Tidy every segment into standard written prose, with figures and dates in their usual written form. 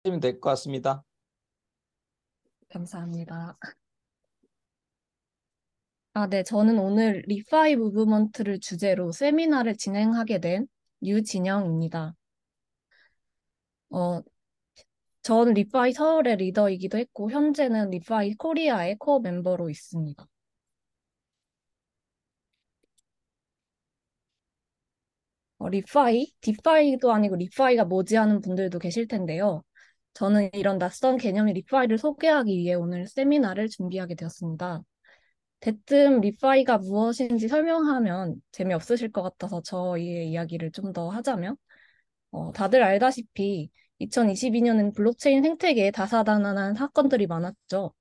하시면 될 것 같습니다. 감사합니다. 네, 저는 오늘 리파이 무브먼트를 주제로 세미나를 진행하게 된 유진영입니다. 어, 전 리파이 서울의 리더이기도 했고, 현재는 리파이 코리아의 코어 멤버로 있습니다. 디파이도 아니고 리파이가 뭐지 하는 분들도 계실 텐데요. 저는 이런 낯선 개념의 리파이를 소개하기 위해 오늘 세미나를 준비하게 되었습니다. 대뜸 리파이가 무엇인지 설명하면 재미없으실 것 같아서 저희의 이야기를 좀 더 하자면, 다들 알다시피 2022년은 블록체인 생태계에 다사다난한 사건들이 많았죠.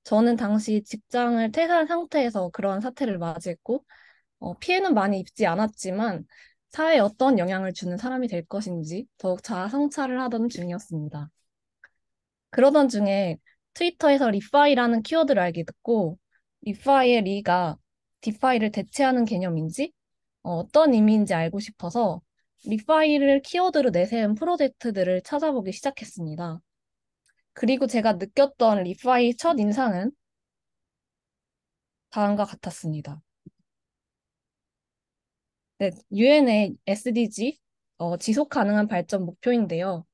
저는 당시 직장을 퇴사한 상태에서 그러한 사태를 맞이했고, 피해는 많이 입지 않았지만 사회에 어떤 영향을 주는 사람이 될 것인지 더욱 자아 성찰을 하던 중이었습니다. 그러던 중에 트위터에서 리파이라는 키워드를 알게 됐고, 리파이의 리가 디파이를 대체하는 개념인지 어떤 의미인지 알고 싶어서 리파이를 키워드로 내세운 프로젝트들을 찾아보기 시작했습니다. 그리고 제가 느꼈던 리파이 첫 인상은 다음과 같았습니다. 네, 유엔의 SDG, 지속 가능한 발전 목표인데요.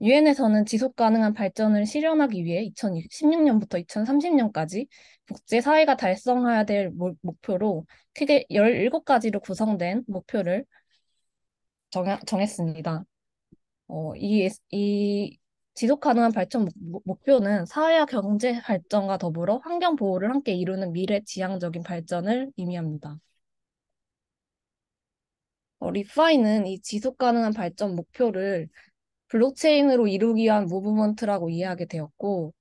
유엔에서는 지속 가능한 발전을 실현하기 위해 2016년부터 2030년까지 국제사회가 달성해야 될 목표로 크게 17가지로 구성된 목표를 정했습니다. 이 지속 가능한 발전 목표는 사회와 경제 발전과 더불어 환경 보호를 함께 이루는 미래 지향적인 발전을 의미합니다. 리파이는 이 지속 가능한 발전 목표를 블록체인으로 이루기 위한 무브먼트라고 이해하게 되었고,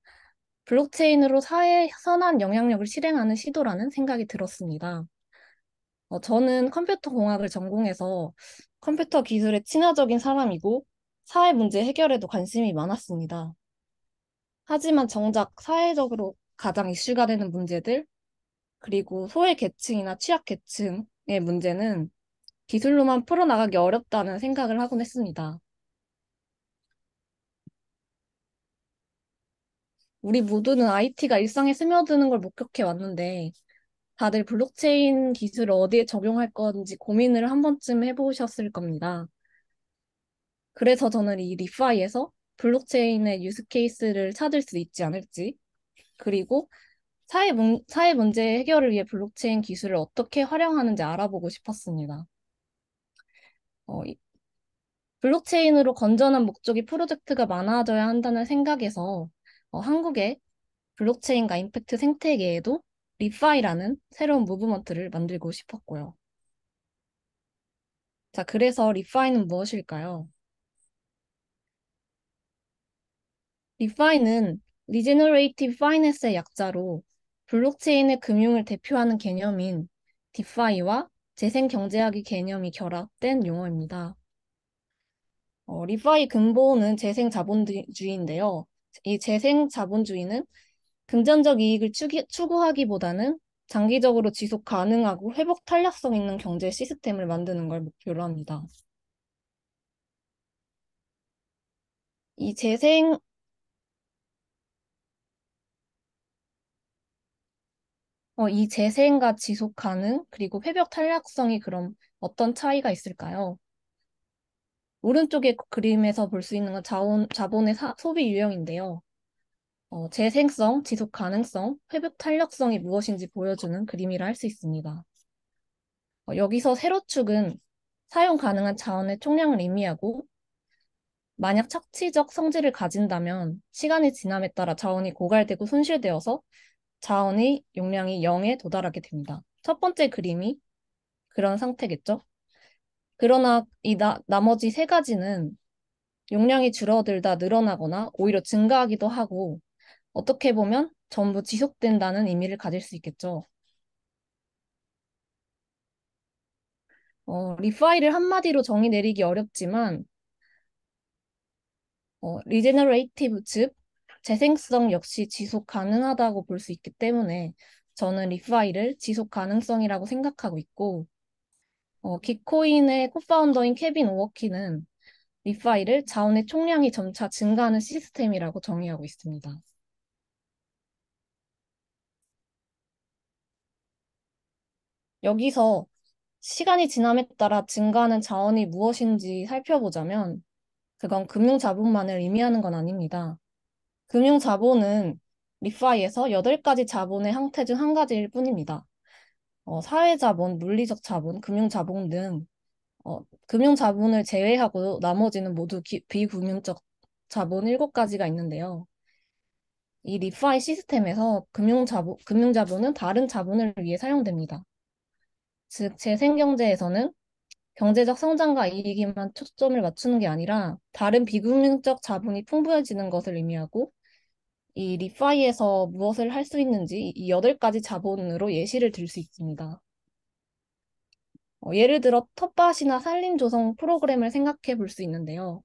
블록체인으로 사회에 선한 영향력을 실행하는 시도라는 생각이 들었습니다. 저는 컴퓨터 공학을 전공해서 컴퓨터 기술에 친화적인 사람이고, 사회 문제 해결에도 관심이 많았습니다. 하지만 정작 사회적으로 가장 이슈가 되는 문제들, 그리고 소외 계층이나 취약 계층의 문제는 기술로만 풀어나가기 어렵다는 생각을 하곤 했습니다. 우리 모두는 IT가 일상에 스며드는 걸 목격해 왔는데, 다들 블록체인 기술을 어디에 적용할 건지 고민을 한 번쯤 해보셨을 겁니다. 그래서 저는 이 리파이에서 블록체인의 유스 케이스를 찾을 수 있지 않을지, 그리고 사회 문제 해결을 위해 블록체인 기술을 어떻게 활용하는지 알아보고 싶었습니다. 이 블록체인으로 건전한 목적이 프로젝트가 많아져야 한다는 생각에서 한국의 블록체인과 임팩트 생태계에도 리파이라는 새로운 무브먼트를 만들고 싶었고요. 자, 그래서 리파이는 무엇일까요? 리파이는 리제너레이티브 파이낸스의 약자로 블록체인의 금융을 대표하는 개념인 디파이와 재생 경제학의 개념이 결합된 용어입니다. 리파이 근본은 재생 자본주의인데요. 이 재생 자본주의는 금전적 이익을 추구하기보다는 장기적으로 지속 가능하고 회복 탄력성 있는 경제 시스템을 만드는 걸 목표로 합니다. 이 재생, 이 재생과 지속 가능, 그리고 회복 탄력성이 그럼 어떤 차이가 있을까요? 오른쪽의 그림에서 볼 수 있는 건 자본의 소비 유형인데요. 재생성, 지속 가능성, 회복 탄력성이 무엇인지 보여주는 그림이라 할 수 있습니다. 여기서 세로축은 사용 가능한 자원의 총량을 의미하고, 만약 착취적 성질을 가진다면 시간이 지남에 따라 자원이 고갈되고 손실되어서 자원의 용량이 0에 도달하게 됩니다. 첫 번째 그림이 그런 상태겠죠? 그러나 나머지 세 가지는 용량이 줄어들다 늘어나거나 오히려 증가하기도 하고, 어떻게 보면 전부 지속된다는 의미를 가질 수 있겠죠. 리파이를 한마디로 정의 내리기 어렵지만, 리제너레이티브, 즉 재생성 역시 지속 가능하다고 볼 수 있기 때문에 저는 리파이를 지속 가능성이라고 생각하고 있고, 기코인의 코파운더인 케빈 오워키는 리파이를 자원의 총량이 점차 증가하는 시스템이라고 정의하고 있습니다. 여기서 시간이 지남에 따라 증가하는 자원이 무엇인지 살펴보자면 그건 금융자본만을 의미하는 건 아닙니다. 금융자본은 리파이에서 8가지 자본의 형태 중 한 가지일 뿐입니다. 사회자본, 물리적 자본, 금융자본 등 금융자본을 제외하고 나머지는 모두 비금융적 자본 7가지가 있는데요. 이 리파이 시스템에서 금융자본은 다른 자본을 위해 사용됩니다. 즉, 재생경제에서는 경제적 성장과 이익에만 초점을 맞추는 게 아니라 다른 비금융적 자본이 풍부해지는 것을 의미하고 이 리파이에서 무엇을 할 수 있는지 이 8가지 자본으로 예시를 들 수 있습니다. 예를 들어 텃밭이나 산림 조성 프로그램을 생각해 볼 수 있는데요.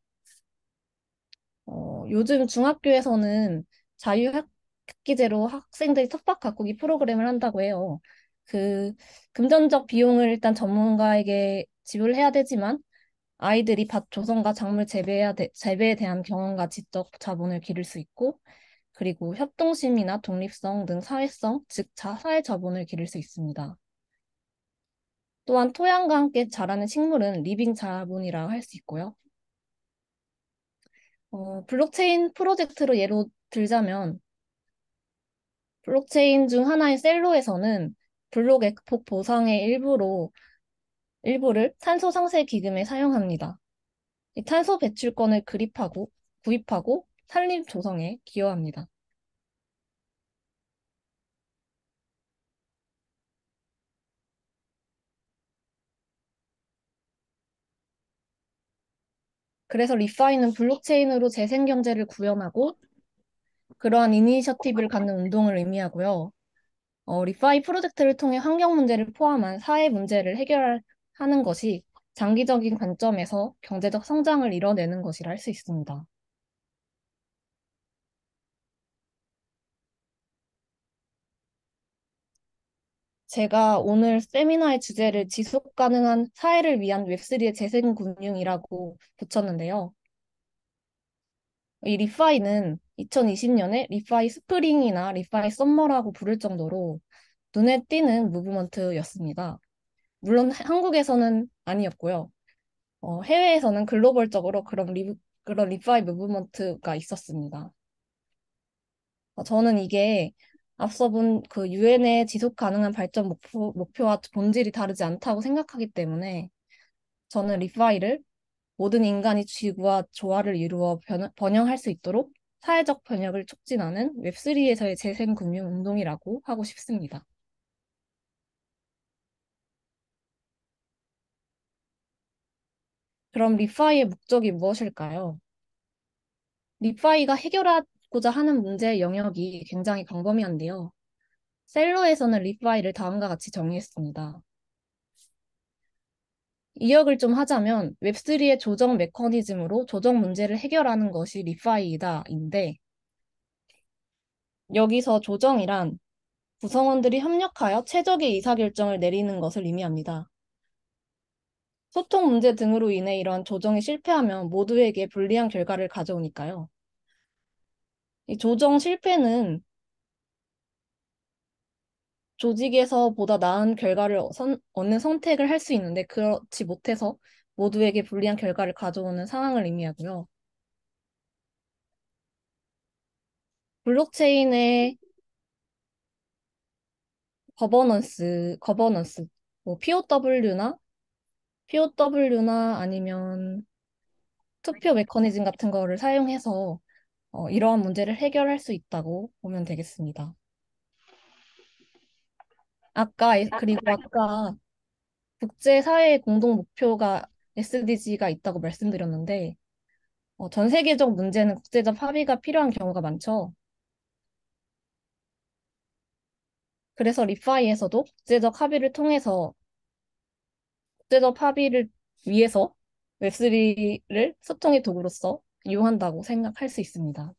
요즘 중학교에서는 자유학기제로 학생들이 텃밭 가꾸기 프로그램을 한다고 해요. 그 금전적 비용을 일단 전문가에게 지불해야 되지만 아이들이 밭 조성과 작물 재배에 대한 경험과 지적 자본을 기를 수 있고 그리고 협동심이나 독립성 등 사회성, 즉 사회 자본을 기를 수 있습니다. 또한 토양과 함께 자라는 식물은 리빙 자본이라 할 수 있고요. 블록체인 프로젝트로 예로 들자면 블록체인 중 하나인 셀로에서는 블록 엑폭 보상의 일부를 탄소 상쇄 기금에 사용합니다. 이 탄소 배출권을 구입하고 산림 조성에 기여합니다. 그래서 리파이는 블록체인으로 재생 경제를 구현하고 그러한 이니셔티브를 갖는 운동을 의미하고요. 리파이 프로젝트를 통해 환경 문제를 포함한 사회 문제를 해결하는 것이 장기적인 관점에서 경제적 성장을 이뤄내는 것이라 할 수 있습니다. 제가 오늘 세미나의 주제를 지속 가능한 사회를 위한 웹3의 재생금융이라고 붙였는데요. 이 리파이는 2020년에 리파이 스프링이나 리파이 썸머라고 부를 정도로 눈에 띄는 무브먼트였습니다. 물론 한국에서는 아니었고요. 해외에서는 글로벌적으로 그런 리파이 무브먼트가 있었습니다. 저는 이게 앞서 본 그 유엔의 지속 가능한 발전 목표와 본질이 다르지 않다고 생각하기 때문에 저는 리파이를 모든 인간이 지구와 조화를 이루어 번영할 수 있도록 사회적 번영을 촉진하는 웹3에서의 재생금융 운동이라고 하고 싶습니다. 그럼 리파이의 목적이 무엇일까요? 리파이가 해결하고자 하는 문제의 영역이 굉장히 광범위한데요. 셀러에서는 리파이를 다음과 같이 정의했습니다. 이역을 좀 하자면 웹3의 조정 메커니즘으로 조정 문제를 해결하는 것이 리파이다인데 여기서 조정이란 구성원들이 협력하여 최적의 의사결정을 내리는 것을 의미합니다. 소통 문제 등으로 인해 이런 조정이 실패하면 모두에게 불리한 결과를 가져오니까요. 이 조정 실패는 조직에서 보다 나은 결과를 얻는 선택을 할 수 있는데 그렇지 못해서 모두에게 불리한 결과를 가져오는 상황을 의미하고요. 블록체인의 거버넌스, 뭐 POW나 아니면 투표 메커니즘 같은 거를 사용해서 이러한 문제를 해결할 수 있다고 보면 되겠습니다. 그리고 아까 국제사회의 공동 목표가 SDG가 있다고 말씀드렸는데, 전 세계적 문제는 국제적 합의가 필요한 경우가 많죠. 그래서 리파이에서도 국제적 합의를 위해서 웹3를 소통의 도구로서 이용한다고 생각할 수 있습니다.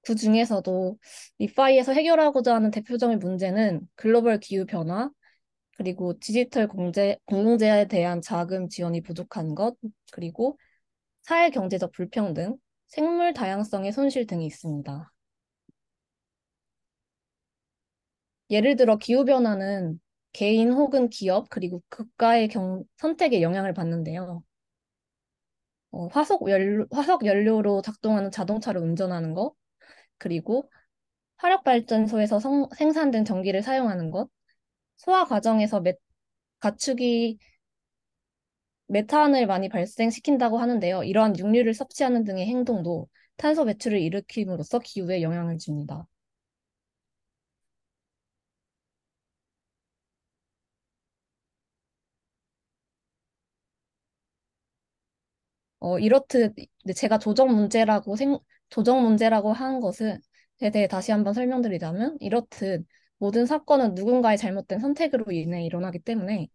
그 중에서도 리파이에서 해결하고자 하는 대표적인 문제는 글로벌 기후 변화, 그리고 디지털 공공재에 대한 자금 지원이 부족한 것, 그리고 사회 경제적 불평등, 생물 다양성의 손실 등이 있습니다. 예를 들어 기후변화는 개인 혹은 기업, 그리고 국가의 선택에 영향을 받는데요. 화석 연료로 작동하는 자동차를 운전하는 것, 그리고 화력발전소에서 생산된 전기를 사용하는 것, 소화 과정에서 가축이 메탄을 많이 발생시킨다고 하는데요. 이러한 육류를 섭취하는 등의 행동도 탄소 배출을 일으킴으로써 기후에 영향을 줍니다. 이렇듯 이제 제가 조정 문제라고 한 것에 대해 다시 한번 설명드리자면, 이렇듯 모든 사건은 누군가의 잘못된 선택으로 인해 일어나기 때문에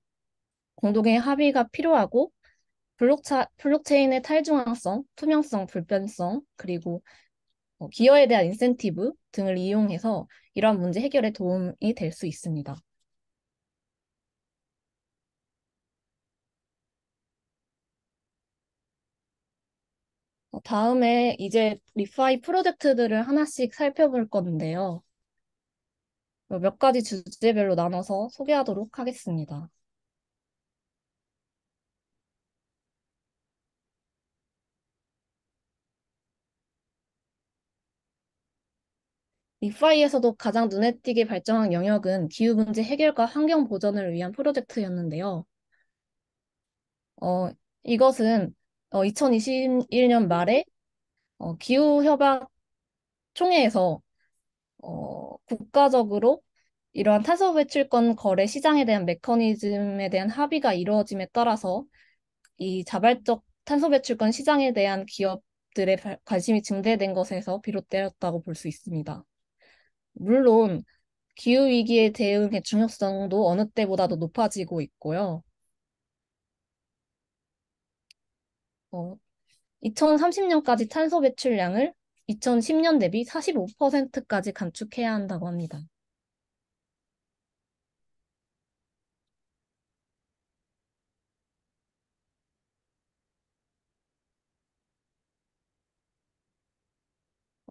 공동의 합의가 필요하고, 블록체인의 탈중앙성, 투명성, 불변성, 그리고 기여에 대한 인센티브 등을 이용해서 이러한 문제 해결에 도움이 될 수 있습니다. 다음에 이제 리파이 프로젝트들을 하나씩 살펴볼 건데요. 몇 가지 주제별로 나눠서 소개하도록 하겠습니다. 리파이에서도 가장 눈에 띄게 발전한 영역은 기후 문제 해결과 환경 보전을 위한 프로젝트였는데요. 어, 이것은 2021년 말에 기후협약 총회에서 국가적으로 이러한 탄소 배출권 거래 시장에 대한 메커니즘에 대한 합의가 이루어짐에 따라서 이 자발적 탄소 배출권 시장에 대한 기업들의 관심이 증대된 것에서 비롯되었다고 볼 수 있습니다. 물론 기후 위기에 대응의 중요성도 어느 때보다도 높아지고 있고요. 어, 2030년까지 탄소 배출량을 2010년 대비 45%까지 감축해야 한다고 합니다.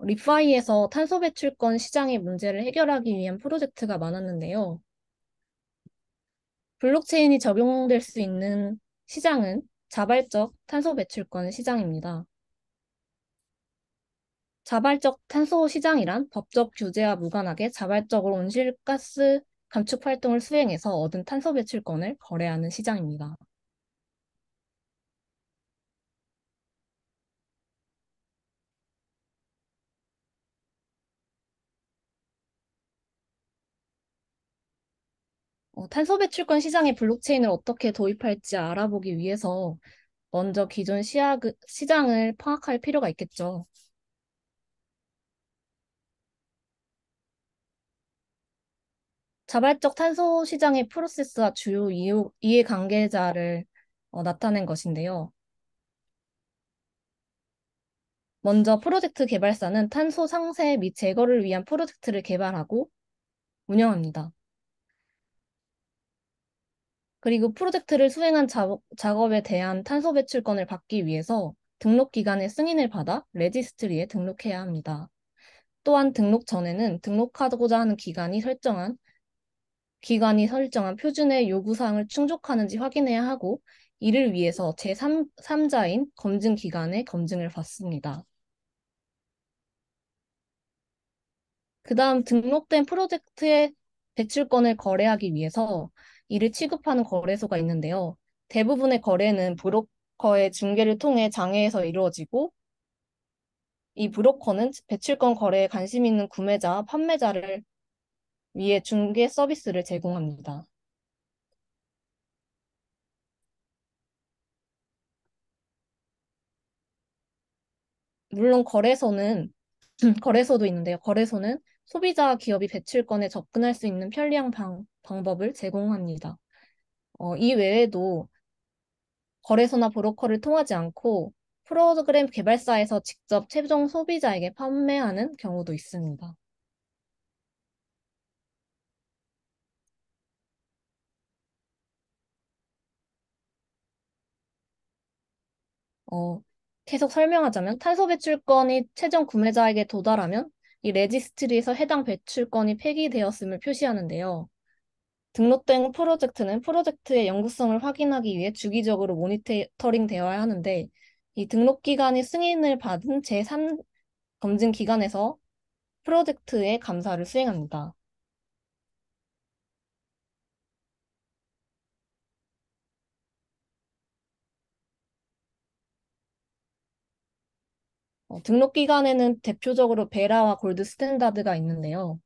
리파이에서 탄소 배출권 시장의 문제를 해결하기 위한 프로젝트가 많았는데요. 블록체인이 적용될 수 있는 시장은 자발적 탄소 배출권 시장입니다. 자발적 탄소 시장이란 법적 규제와 무관하게 자발적으로 온실가스 감축 활동을 수행해서 얻은 탄소 배출권을 거래하는 시장입니다. 탄소 배출권 시장에 블록체인을 어떻게 도입할지 알아보기 위해서 먼저 기존 시장을 파악할 필요가 있겠죠. 자발적 탄소 시장의 프로세스와 주요 이해관계자를 나타낸 것인데요. 먼저 프로젝트 개발사는 탄소 상세 및 제거를 위한 프로젝트를 개발하고 운영합니다. 그리고 프로젝트를 수행한 작업에 대한 탄소 배출권을 받기 위해서 등록기관의 승인을 받아 레지스트리에 등록해야 합니다. 또한 등록 전에는 등록하고자 하는 기관이 설정한 표준의 요구사항을 충족하는지 확인해야 하고, 이를 위해서 제3자인 검증기관의 검증을 받습니다. 그 다음 등록된 프로젝트의 배출권을 거래하기 위해서 이를 취급하는 거래소가 있는데요. 대부분의 거래는 브로커의 중개를 통해 장외에서 이루어지고, 이 브로커는 배출권 거래에 관심 있는 구매자와 판매자를 위해 중개 서비스를 제공합니다. 물론 거래소도 있는데요. 거래소는 소비자와 기업이 배출권에 접근할 수 있는 편리한 방법을 제공합니다. 이 외에도 거래소나 브로커를 통하지 않고 프로그램 개발사에서 직접 최종 소비자에게 판매하는 경우도 있습니다. 어, 계속 설명하자면 탄소 배출권이 최종 구매자에게 도달하면 이 레지스트리에서 해당 배출권이 폐기되었음을 표시하는데요. 등록된 프로젝트는 프로젝트의 영구성을 확인하기 위해 주기적으로 모니터링 되어야 하는데 이 등록 기관이 승인을 받은 제3 검증 기관에서 프로젝트의 감사를 수행합니다. 등록 기관에는 대표적으로 베라와 골드 스탠다드가 있는데요.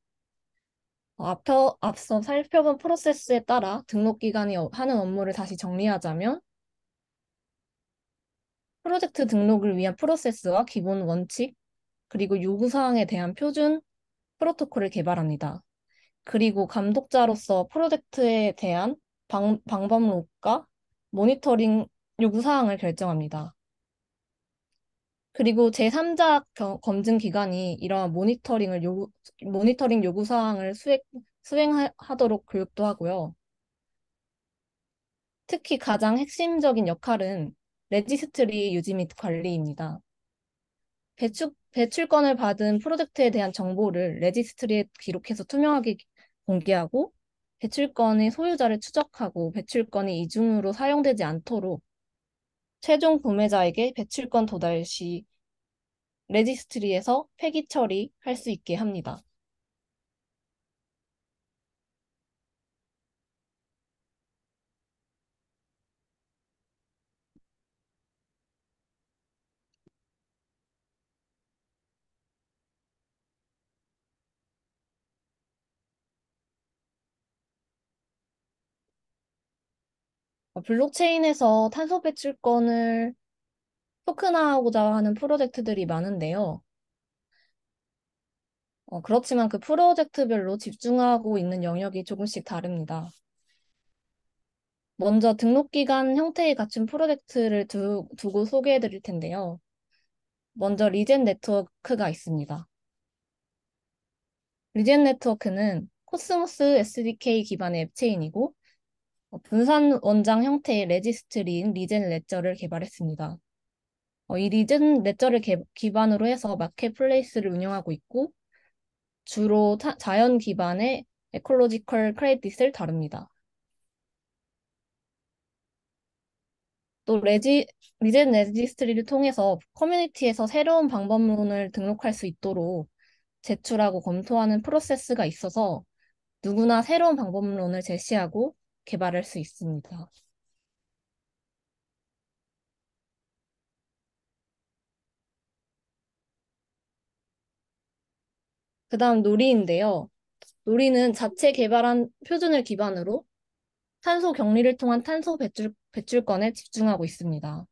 앞서 살펴본 프로세스에 따라 등록 기관이 하는 업무를 다시 정리하자면 프로젝트 등록을 위한 프로세스와 기본 원칙, 그리고 요구사항에 대한 표준 프로토콜을 개발합니다. 그리고 감독자로서 프로젝트에 대한 방법론과 모니터링 요구사항을 결정합니다. 그리고 제3자 검증 기관이 이러한 모니터링 요구사항을 수행하도록 교육도 하고요. 특히 가장 핵심적인 역할은 레지스트리 유지 및 관리입니다. 배출권을 받은 프로젝트에 대한 정보를 레지스트리에 기록해서 투명하게 공개하고 배출권의 소유자를 추적하고 배출권이 이중으로 사용되지 않도록 최종 구매자에게 배출권 도달 시 레지스트리에서 폐기 처리할 수 있게 합니다. 블록체인에서 탄소 배출권을 토큰화하고자 하는 프로젝트들이 많은데요. 그렇지만 그 프로젝트별로 집중하고 있는 영역이 조금씩 다릅니다. 먼저 등록기간 형태에 갖춘 프로젝트를 두고 소개해 드릴 텐데요. 먼저 리젠 네트워크가 있습니다. 리젠 네트워크는 코스모스 SDK 기반의 앱체인이고 분산 원장 형태의 레지스트리인 리젠 레저를 개발했습니다. 이 리젠 레저를 기반으로 해서 마켓플레이스를 운영하고 있고 주로 자연 기반의 에콜로지컬 크레딧을 다룹니다. 또 리젠 레지스트리를 통해서 커뮤니티에서 새로운 방법론을 등록할 수 있도록 제출하고 검토하는 프로세스가 있어서 누구나 새로운 방법론을 제시하고 개발할 수 있습니다. 그 다음 놀이인데요. 놀이는 자체 개발한 표준을 기반으로 탄소 격리를 통한 배출권에 집중하고 있습니다.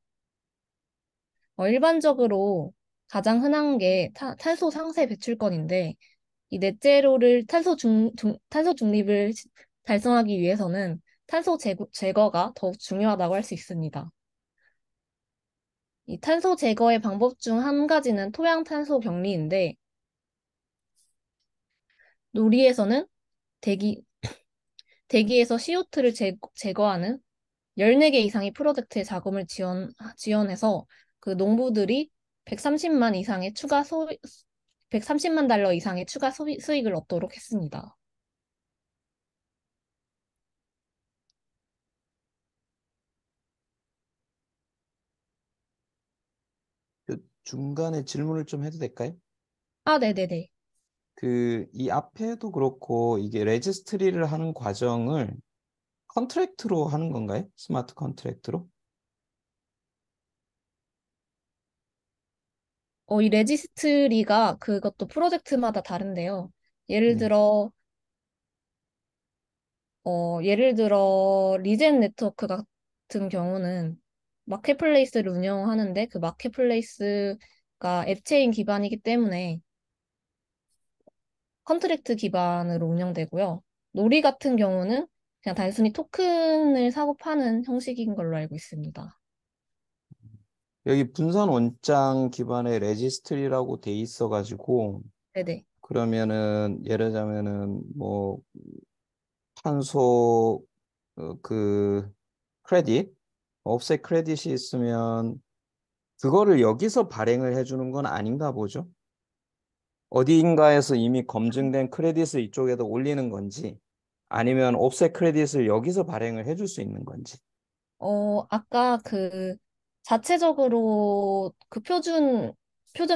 일반적으로 가장 흔한 게 탄소 상세 배출권인데 이 넷제로를 탄소 중립을 달성하기 위해서는 제거가 더욱 중요하다고 할 수 있습니다. 이 탄소 제거의 방법 중 한 가지는 토양 탄소 격리인데 놀이에서는 대기, 대기에서 CO2를 제거하는 14개 이상의 프로젝트의 자금을 지원해서 그 농부들이 130만 이상의 130만 달러 이상의 추가 수익을 얻도록 했습니다. 그 중간에 질문을 좀 해도 될까요? 아, 네네네. 이 앞에도 그렇고 이게 레지스트리를 하는 과정을 컨트랙트로 하는 건가요? 스마트 컨트랙트로? 이 레지스트리가 그것도 프로젝트마다 다른데요. 예를 네. 들어, 예를 들어, 리젠 네트워크 같은 경우는 마켓플레이스를 운영하는데 그 마켓플레이스가 앱체인 기반이기 때문에 컨트랙트 기반으로 운영되고요. 놀이 같은 경우는 그냥 단순히 토큰을 사고 파는 형식인 걸로 알고 있습니다. 여기 분산 원장 기반의 레지스트리라고 돼 있어가지고 네네. 그러면은 예를 들자면은 뭐 탄소 그 크레딧, 옵셋 크레딧이 있으면 그거를 여기서 발행을 해주는 건 아닌가 보죠. 어디인가에서 이미 검증된 크레딧을 이쪽에다 올리는 건지 아니면 옵셋 크레딧을 여기서 발행을 해줄 수 있는 건지. 아까 그 자체적으로 그 표준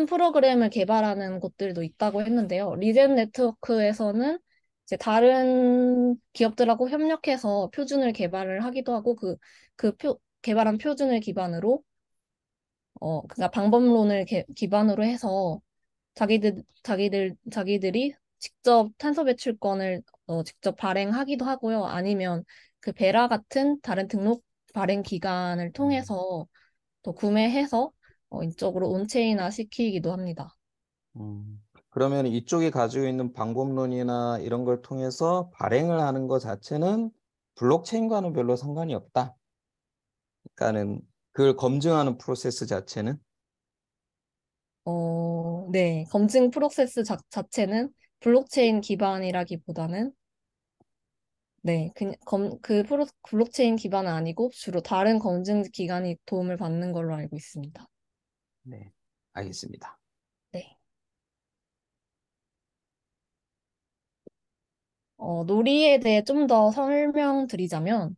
프로그램을 개발하는 곳들도 있다고 했는데요. 리젠 네트워크에서는 이제 다른 기업들하고 협력해서 표준을 개발을 하기도 하고 개발한 표준을 기반으로 그러니까 방법론을 기반으로 해서 자기들이 직접 탄소 배출권을 직접 발행하기도 하고요. 아니면 그 베라 같은 다른 등록 발행 기관을 음. 통해서 또 구매해서 이쪽으로 온체인화 시키기도 합니다. 그러면 이쪽이 가지고 있는 방법론이나 이런 걸 통해서 발행을 하는 것 자체는 블록체인과는 별로 상관이 없다. 그러니까는 그걸 검증하는 프로세스 자체는. 네. 검증 프로세스 자체는 블록체인 기반이라기보다는 네, 블록체인 기반은 아니고 주로 다른 검증 기관이 도움을 받는 걸로 알고 있습니다. 네, 알겠습니다. 네. 놀이에 대해 좀 더 설명드리자면,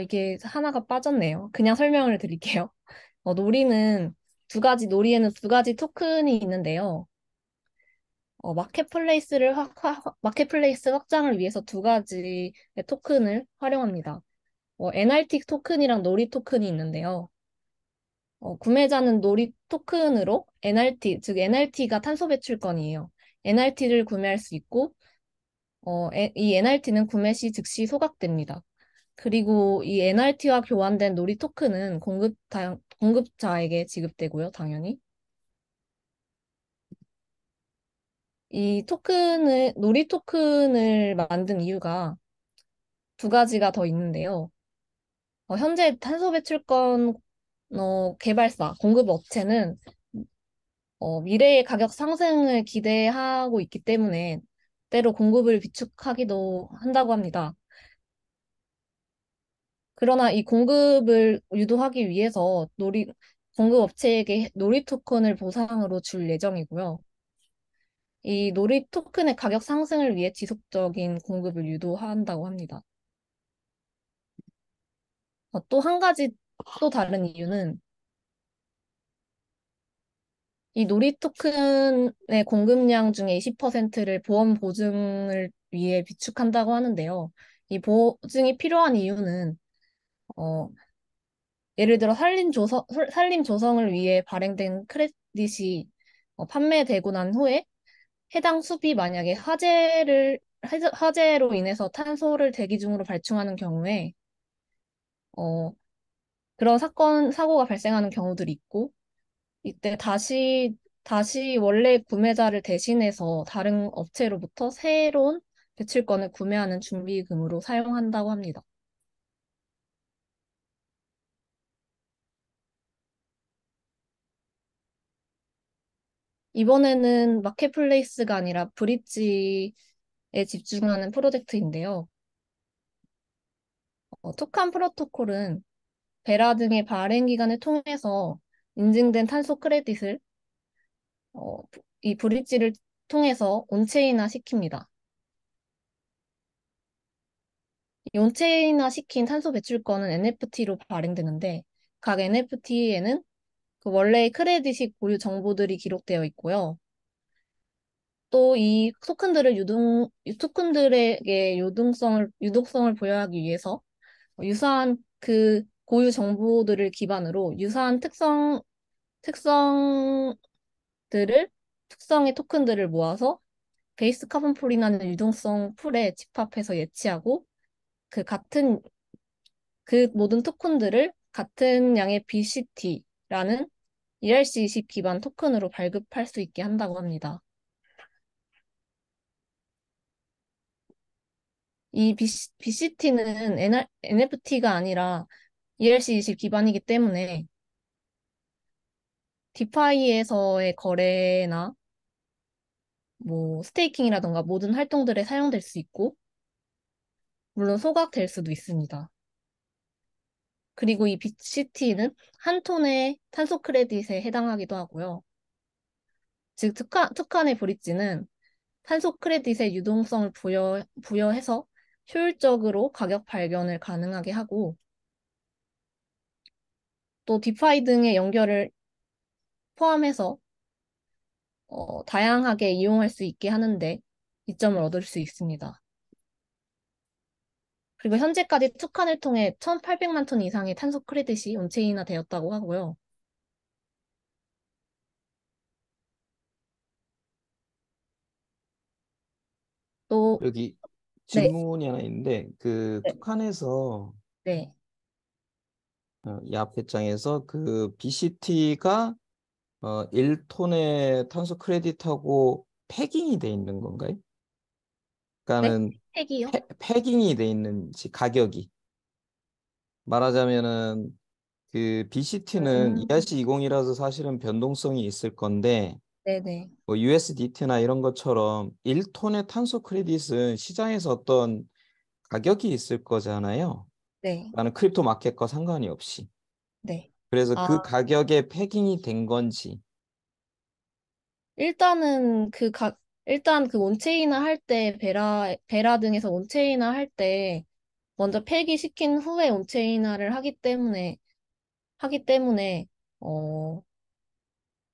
이게 하나가 빠졌네요. 그냥 설명을 드릴게요. 놀이에는 두 가지 토큰이 있는데요. 마켓플레이스 확장을 위해서 두 가지의 토큰을 활용합니다. NRT 토큰이랑 놀이 토큰이 있는데요. 구매자는 놀이 토큰으로 NRT, 즉 NRT가 탄소 배출권이에요. NRT를 구매할 수 있고, 이 NRT는 구매 시 즉시 소각됩니다. 그리고 이 NRT와 교환된 놀이 토큰은 공급자에게 지급되고요, 당연히. 놀이 토큰을 만든 이유가 두 가지가 더 있는데요. 현재 탄소 배출권 공급 업체는 미래의 가격 상승을 기대하고 있기 때문에 때로 공급을 비축하기도 한다고 합니다. 그러나 이 공급을 유도하기 위해서 공급 업체에게 놀이 토큰을 보상으로 줄 예정이고요. 이 놀이 토큰의 가격 상승을 위해 지속적인 공급을 유도한다고 합니다. 또 한 가지 또 다른 이유는 이 놀이 토큰의 공급량 중에 20%를 보험 보증을 위해 비축한다고 하는데요. 이 보증이 필요한 이유는 어, 예를 들어 산림 조성을 위해 발행된 크레딧이 판매되고 난 후에 해당 숲이 만약에 화재로 인해서 탄소를 대기 중으로 발충하는 경우에 어, 그런 사고가 발생하는 경우들이 있고 이때 다시 원래 구매자를 대신해서 다른 업체로부터 새로운 배출권을 구매하는 준비금으로 사용한다고 합니다. 이번에는 마켓플레이스가 아니라 브릿지에 집중하는 프로젝트인데요. 톡한 프로토콜은 베라 등의 발행 기관을 통해서 인증된 탄소 크레딧을 어, 이 브릿지를 통해서 온체인화 시킵니다. 이 온체인화 시킨 탄소 배출권은 NFT로 발행되는데 각 NFT에는 그 원래의 크레딧이 고유 정보들이 기록되어 있고요. 또 이 토큰들에게 유동성을 부여하기 위해서 유사한 그 고유 정보들을 기반으로 유사한 특성들을, 특성의 토큰들을 모아서 베이스 카본 풀이라는 유동성 풀에 집합해서 예치하고 그 같은, 그 모든 토큰들을 같은 양의 BCT라는 ERC20 기반 토큰으로 발급할 수 있게 한다고 합니다. 이 BCT는 NFT가 아니라 ERC20 기반이기 때문에 디파이에서의 거래나 뭐 스테이킹이라던가 모든 활동들에 사용될 수 있고, 물론 소각될 수도 있습니다. 그리고 이 BCT는 한 톤의 탄소 크레딧에 해당하기도 하고요. 즉, 투칸의 브릿지는 탄소 크레딧의 유동성을 부여해서 효율적으로 가격 발견을 가능하게 하고, 또 디파이 등의 연결을 포함해서 다양하게 이용할 수 있게 하는데 이점을 얻을 수 있습니다. 그리고 현재까지 투칸을 통해 1,800만 톤 이상의 탄소 크레딧이 온체인화 되었다고 하고요. 또, 여기 네, 질문이 하나 있는데 그 네, 툭한에서 네. 이 앞에 장에서 그 BCT가 1톤의 탄소 크레딧하고 패깅이 돼 있는 건가요? 네? 그러니까는 핵이요? 패깅이 돼 있는지 가격이 말하자면은 그 BCT는 음, ERC 20이라서 사실은 변동성이 있을 건데 네네, 뭐 USDT나 이런 것처럼 1톤의 탄소 크레딧은 시장에서 어떤 가격이 있을 거잖아요. 네, 나는 크립토 마켓과 상관이 없이. 네. 그래서 아, 그 가격에 패깅이 된 건지. 일단은 일단 그 온체인화 할 때, 베라 등에서 온체인화 할 때, 먼저 폐기시킨 후에 온체인화를 하기 때문에, 어,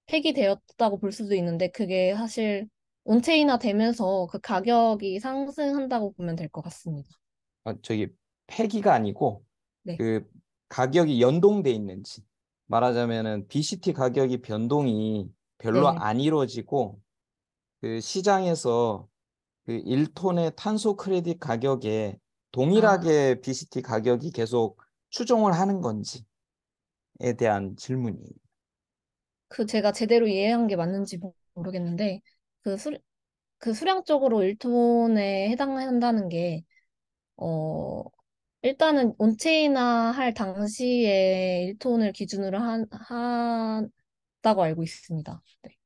폐기되었다고 볼 수도 있는데, 그게 사실 온체인화 되면서 그 가격이 상승한다고 보면 될 것 같습니다. 저기 패기가 아니고 네, 그 가격이 연동돼 있는지. 말하자면은 BCT 가격이 변동이 별로 네네. 안 이루어지고 그 시장에서 그 1톤의 탄소 크레딧 가격에 아, 동일하게 BCT 가격이 계속 추종을 하는 건지에 대한 질문이에요. 제가 제대로 이해한 게 맞는지 모르겠는데, 그 수, 그 수량적으로 1톤에 해당한다는 게, 어, 일단은 온체인화 할 당시에 1톤을 기준으로 한다고 알고 있습니다. 네.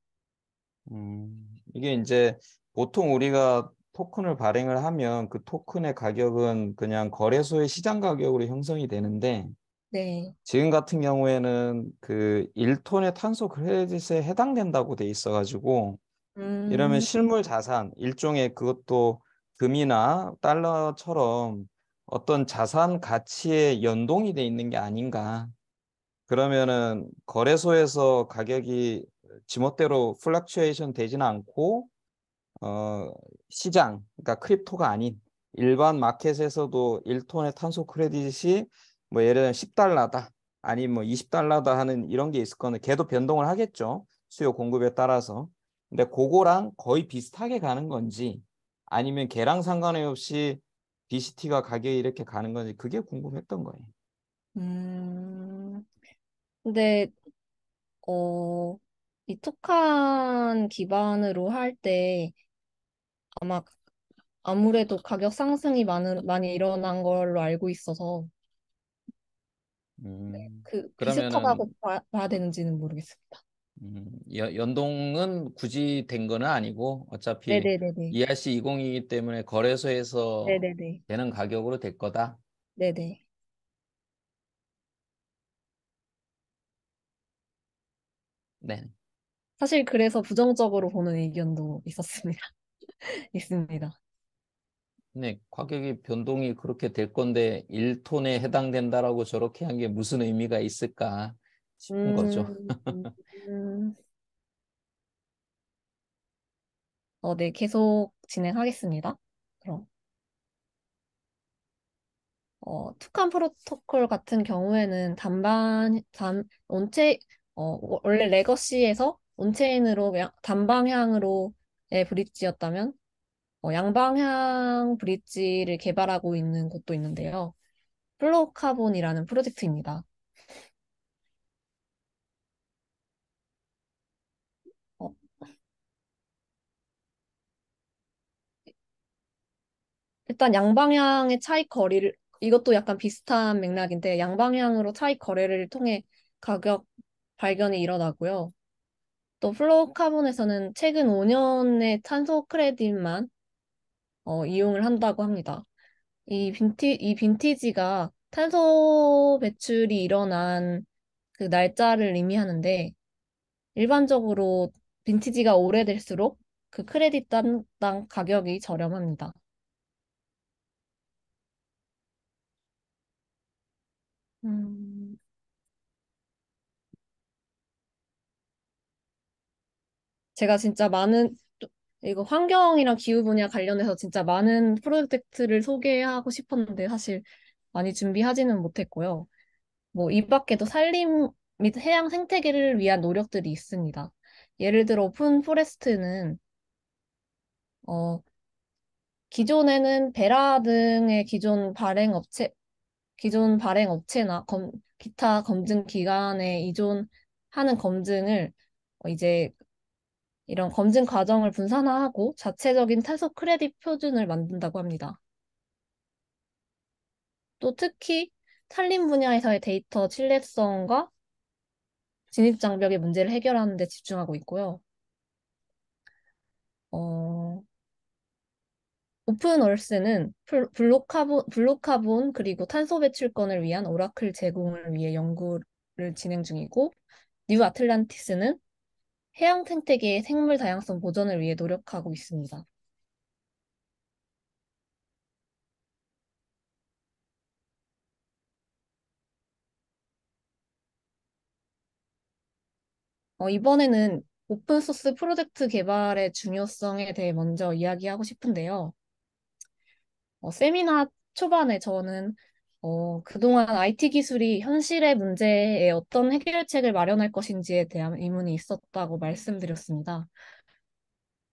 이게 이제 보통 우리가 토큰을 발행을 하면 그 토큰의 가격은 그냥 거래소의 시장 가격으로 형성이 되는데 네. 지금 같은 경우에는 그 1톤의 탄소 크레딧에 해당된다고 돼 있어가지고 이러면 음, 실물 자산 일종의 그것도 금이나 달러처럼 어떤 자산 가치에 연동이 돼 있는 게 아닌가. 그러면은 거래소에서 가격이 지멋대로 플럭추에이션 되지는 않고 어, 시장, 그러니까 크립토가 아닌 일반 마켓에서도 1톤의 탄소 크레딧이 뭐 예를 들면 10달러다, 아니면 뭐 20달러다 하는 이런 게 있을 거는 걔도 변동을 하겠죠. 수요 공급에 따라서. 근데 그거랑 거의 비슷하게 가는 건지 아니면 걔랑 상관없이 BCT가 가격이 이렇게 가는 건지 그게 궁금했던 거예요. 음, 근데, 어, 이 톡한 기반으로 할 때 아마 아무래도 가격 상승이 많이 일어난 걸로 알고 있어서 그러면은 비슷하다고 봐야 되는지는 모르겠습니다. 연동은 굳이 된 거는 아니고 어차피 네네네네. ERC 20이기 때문에 거래소에서 네네네. 되는 가격으로 될 거다. 네네. 네. 사실 그래서 부정적으로 보는 의견도 있습니다. 네, 가격이 변동이 그렇게 될 건데 1톤에 해당된다라고 저렇게 한 게 무슨 의미가 있을까 싶은 거죠. 음, 네, 계속 진행하겠습니다. 그럼, 투칸 프로토콜 같은 경우에는 원래 레거시에서 온체인으로 단방향으로의 브릿지였다면, 양방향 브릿지를 개발하고 있는 곳도 있는데요. 플로우카본이라는 프로젝트입니다. 어, 일단 양방향의 차익 거리를, 이것도 약간 비슷한 맥락인데, 양방향으로 차익 거래를 통해 가격 발견이 일어나고요. 또 플로카본에서는 최근 5년의 탄소 크레딧만 이용을 한다고 합니다. 이 빈티지가 탄소 배출이 일어난 그 날짜를 의미하는데 일반적으로 빈티지가 오래될수록 그 크레딧 당 가격이 저렴합니다. 음, 제가 진짜 이거 환경이랑 기후 분야 관련해서 진짜 많은 프로젝트를 소개하고 싶었는데 사실 많이 준비하지는 못했고요. 뭐 이 밖에도 산림 및 해양 생태계를 위한 노력들이 있습니다. 예를 들어 오픈 포레스트는 어, 기존에는 베라 등의 기존 발행 업체나 기타 검증 기관에 의존하는 검증을 이제 이런 검증 과정을 분산화하고 자체적인 탄소 크레딧 표준을 만든다고 합니다. 또 특히 산림 분야에서의 데이터 신뢰성과 진입 장벽의 문제를 해결하는 데 집중하고 있고요. 어, 오픈 얼스는 블루카본 그리고 탄소 배출권을 위한 오라클 제공을 위해 연구를 진행 중이고 뉴 아틀란티스는 해양 생태계의 생물 다양성 보존을 위해 노력하고 있습니다. 이번에는 오픈소스 프로젝트 개발의 중요성에 대해 먼저 이야기하고 싶은데요. 세미나 초반에 저는 그동안 IT 기술이 현실의 문제에 어떤 해결책을 마련할 것인지에 대한 의문이 있었다고 말씀드렸습니다.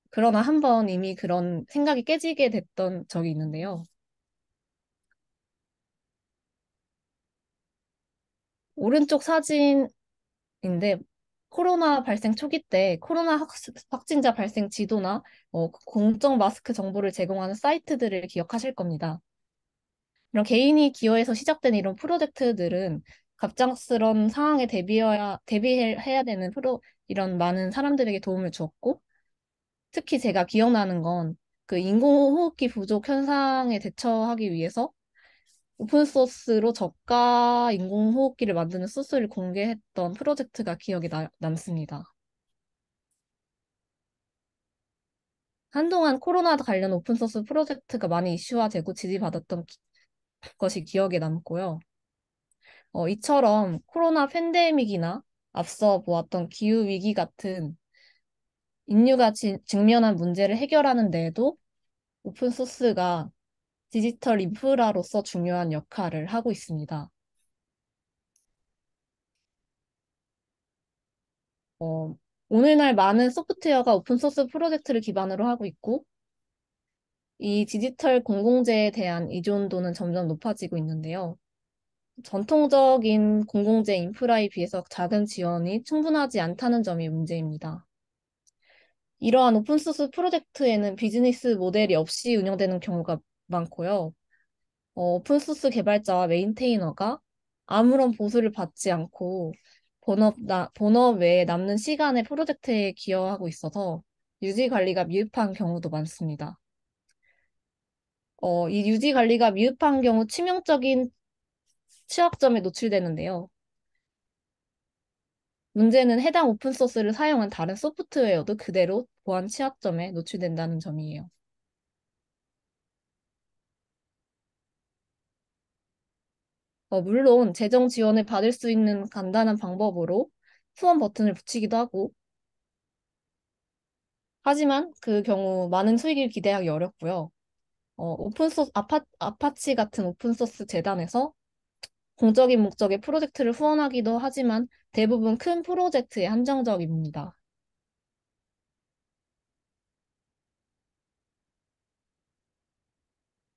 그러나 한 번 이미 그런 생각이 깨지게 됐던 적이 있는데요. 오른쪽 사진인데 코로나 발생 초기 때 확진자 발생 지도나 공적 마스크 정보를 제공하는 사이트들을 기억하실 겁니다. 이런 개인이 기여해서 시작된 이런 프로젝트들은 갑작스런 상황에 대비해야 되는 이런 많은 사람들에게 도움을 주었고, 특히 제가 기억나는 건 그 인공호흡기 부족 현상에 대처하기 위해서 오픈소스로 저가 인공호흡기를 만드는 소스를 공개했던 프로젝트가 기억에 남습니다. 한동안 코로나 관련 오픈소스 프로젝트가 많이 이슈화되고 지지받았던 것이 기억에 남고요. 이처럼 코로나 팬데믹이나 앞서 보았던 기후위기 같은 인류가 직면한 문제를 해결하는 데에도 오픈소스가 디지털 인프라로서 중요한 역할을 하고 있습니다. 어, 오늘날 많은 소프트웨어가 오픈소스 프로젝트를 기반으로 하고 있고, 이 디지털 공공재에 대한 의존도는 점점 높아지고 있는데요. 전통적인 공공재 인프라에 비해서 작은 지원이 충분하지 않다는 점이 문제입니다. 이러한 오픈소스 프로젝트에는 비즈니스 모델이 없이 운영되는 경우가 많고요. 오픈소스 개발자와 메인테이너가 아무런 보수를 받지 않고 본업 외에 남는 시간에 프로젝트에 기여하고 있어서 유지 관리가 미흡한 경우도 많습니다. 이 유지 관리가 미흡한 경우 치명적인 취약점에 노출되는데요. 문제는 해당 오픈소스를 사용한 다른 소프트웨어도 그대로 보안 취약점에 노출된다는 점이에요. 물론 재정 지원을 받을 수 있는 간단한 방법으로 후원 버튼을 붙이기도 하고, 하지만 그 경우 많은 수익을 기대하기 어렵고요. 아파치 같은 오픈소스 재단에서 공적인 목적의 프로젝트를 후원하기도 하지만 대부분 큰 프로젝트에 한정적입니다.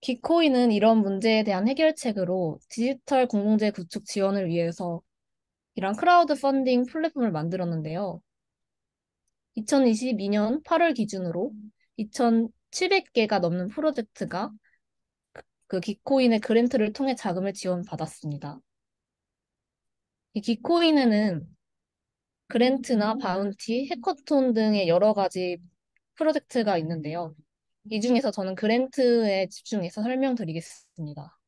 기코인은 이런 문제에 대한 해결책으로 디지털 공공재 구축 지원을 위해서 이런 크라우드 펀딩 플랫폼을 만들었는데요. 2022년 8월 기준으로 2,700개가 넘는 프로젝트가 그 기코인의 그랜트를 통해 자금을 지원받았습니다. 이 기코인에는 그랜트나 바운티, 해커톤 등의 여러 가지 프로젝트가 있는데요. 이 중에서 저는 그랜트에 집중해서 설명드리겠습니다.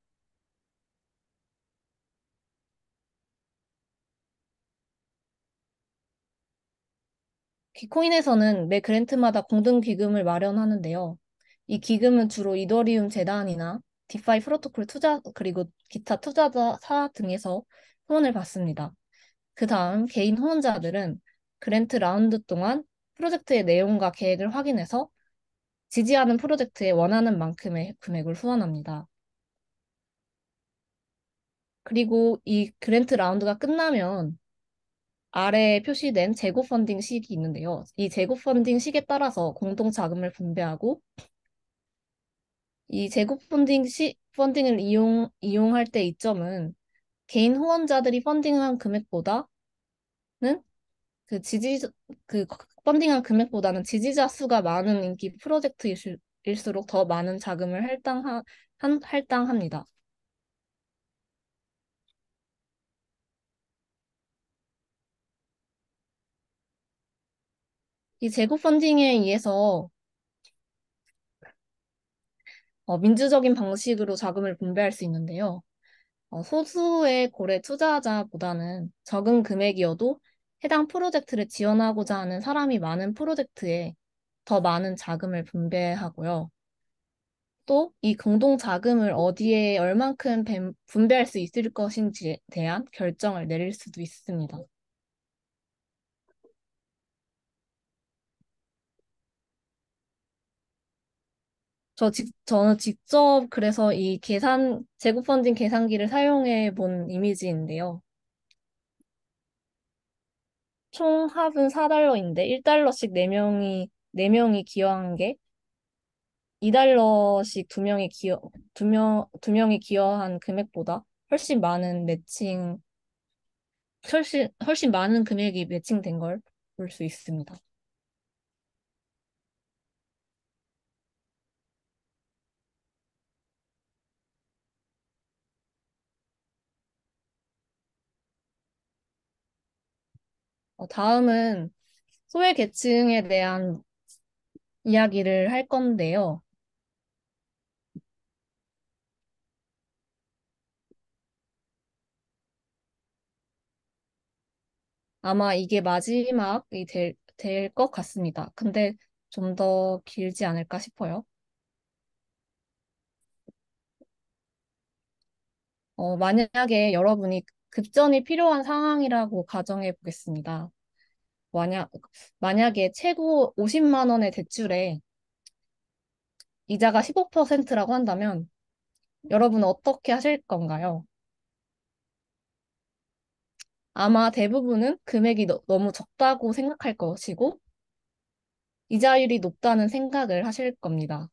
기코인에서는 매 그랜트마다 공동 기금을 마련하는데요. 이 기금은 주로 이더리움 재단이나 디파이 프로토콜 투자 그리고 기타 투자자 등에서 후원을 받습니다. 그 다음 개인 후원자들은 그랜트 라운드 동안 프로젝트의 내용과 계획을 확인해서 지지하는 프로젝트에 원하는 만큼의 금액을 후원합니다. 그리고 이 그랜트 라운드가 끝나면 아래에 표시된 재고 펀딩 식이 있는데요. 이 재고 펀딩 식에 따라서 공동 자금을 분배하고 이 재고 펀딩을 이용할 때 이점은 개인 후원자들이 펀딩한 금액보다는 그 지지, 그 펀딩한 금액보다는 지지자 수가 많은 인기 프로젝트일수록 더 많은 자금을 할당합니다. 이 재고 펀딩에 의해서 민주적인 방식으로 자금을 분배할 수 있는데요. 소수의 고래 투자자보다는 적은 금액이어도 해당 프로젝트를 지원하고자 하는 사람이 많은 프로젝트에 더 많은 자금을 분배하고요. 또 이 공동 자금을 어디에 얼만큼 분배할 수 있을 것인지에 대한 결정을 내릴 수도 있습니다. 저는 직접 그래서 이 재고 펀딩 계산기를 사용해 본 이미지인데요. 총 합은 4달러인데 1달러씩 4명이 기여한 게 2달러씩 두 명이 기여한 금액보다 훨씬 많은 금액이 매칭된 걸 볼 수 있습니다. 다음은 소외계층에 대한 이야기를 할 건데요. 아마 이게 마지막이 될 것 같습니다. 근데 좀 더 길지 않을까 싶어요. 만약에 여러분이 급전이 필요한 상황이라고 가정해 보겠습니다. 만약, 만약에 최고 50만 원의 대출에 이자가 15%라고 한다면 여러분은 어떻게 하실 건가요? 아마 대부분은 금액이 너무 적다고 생각할 것이고 이자율이 높다는 생각을 하실 겁니다.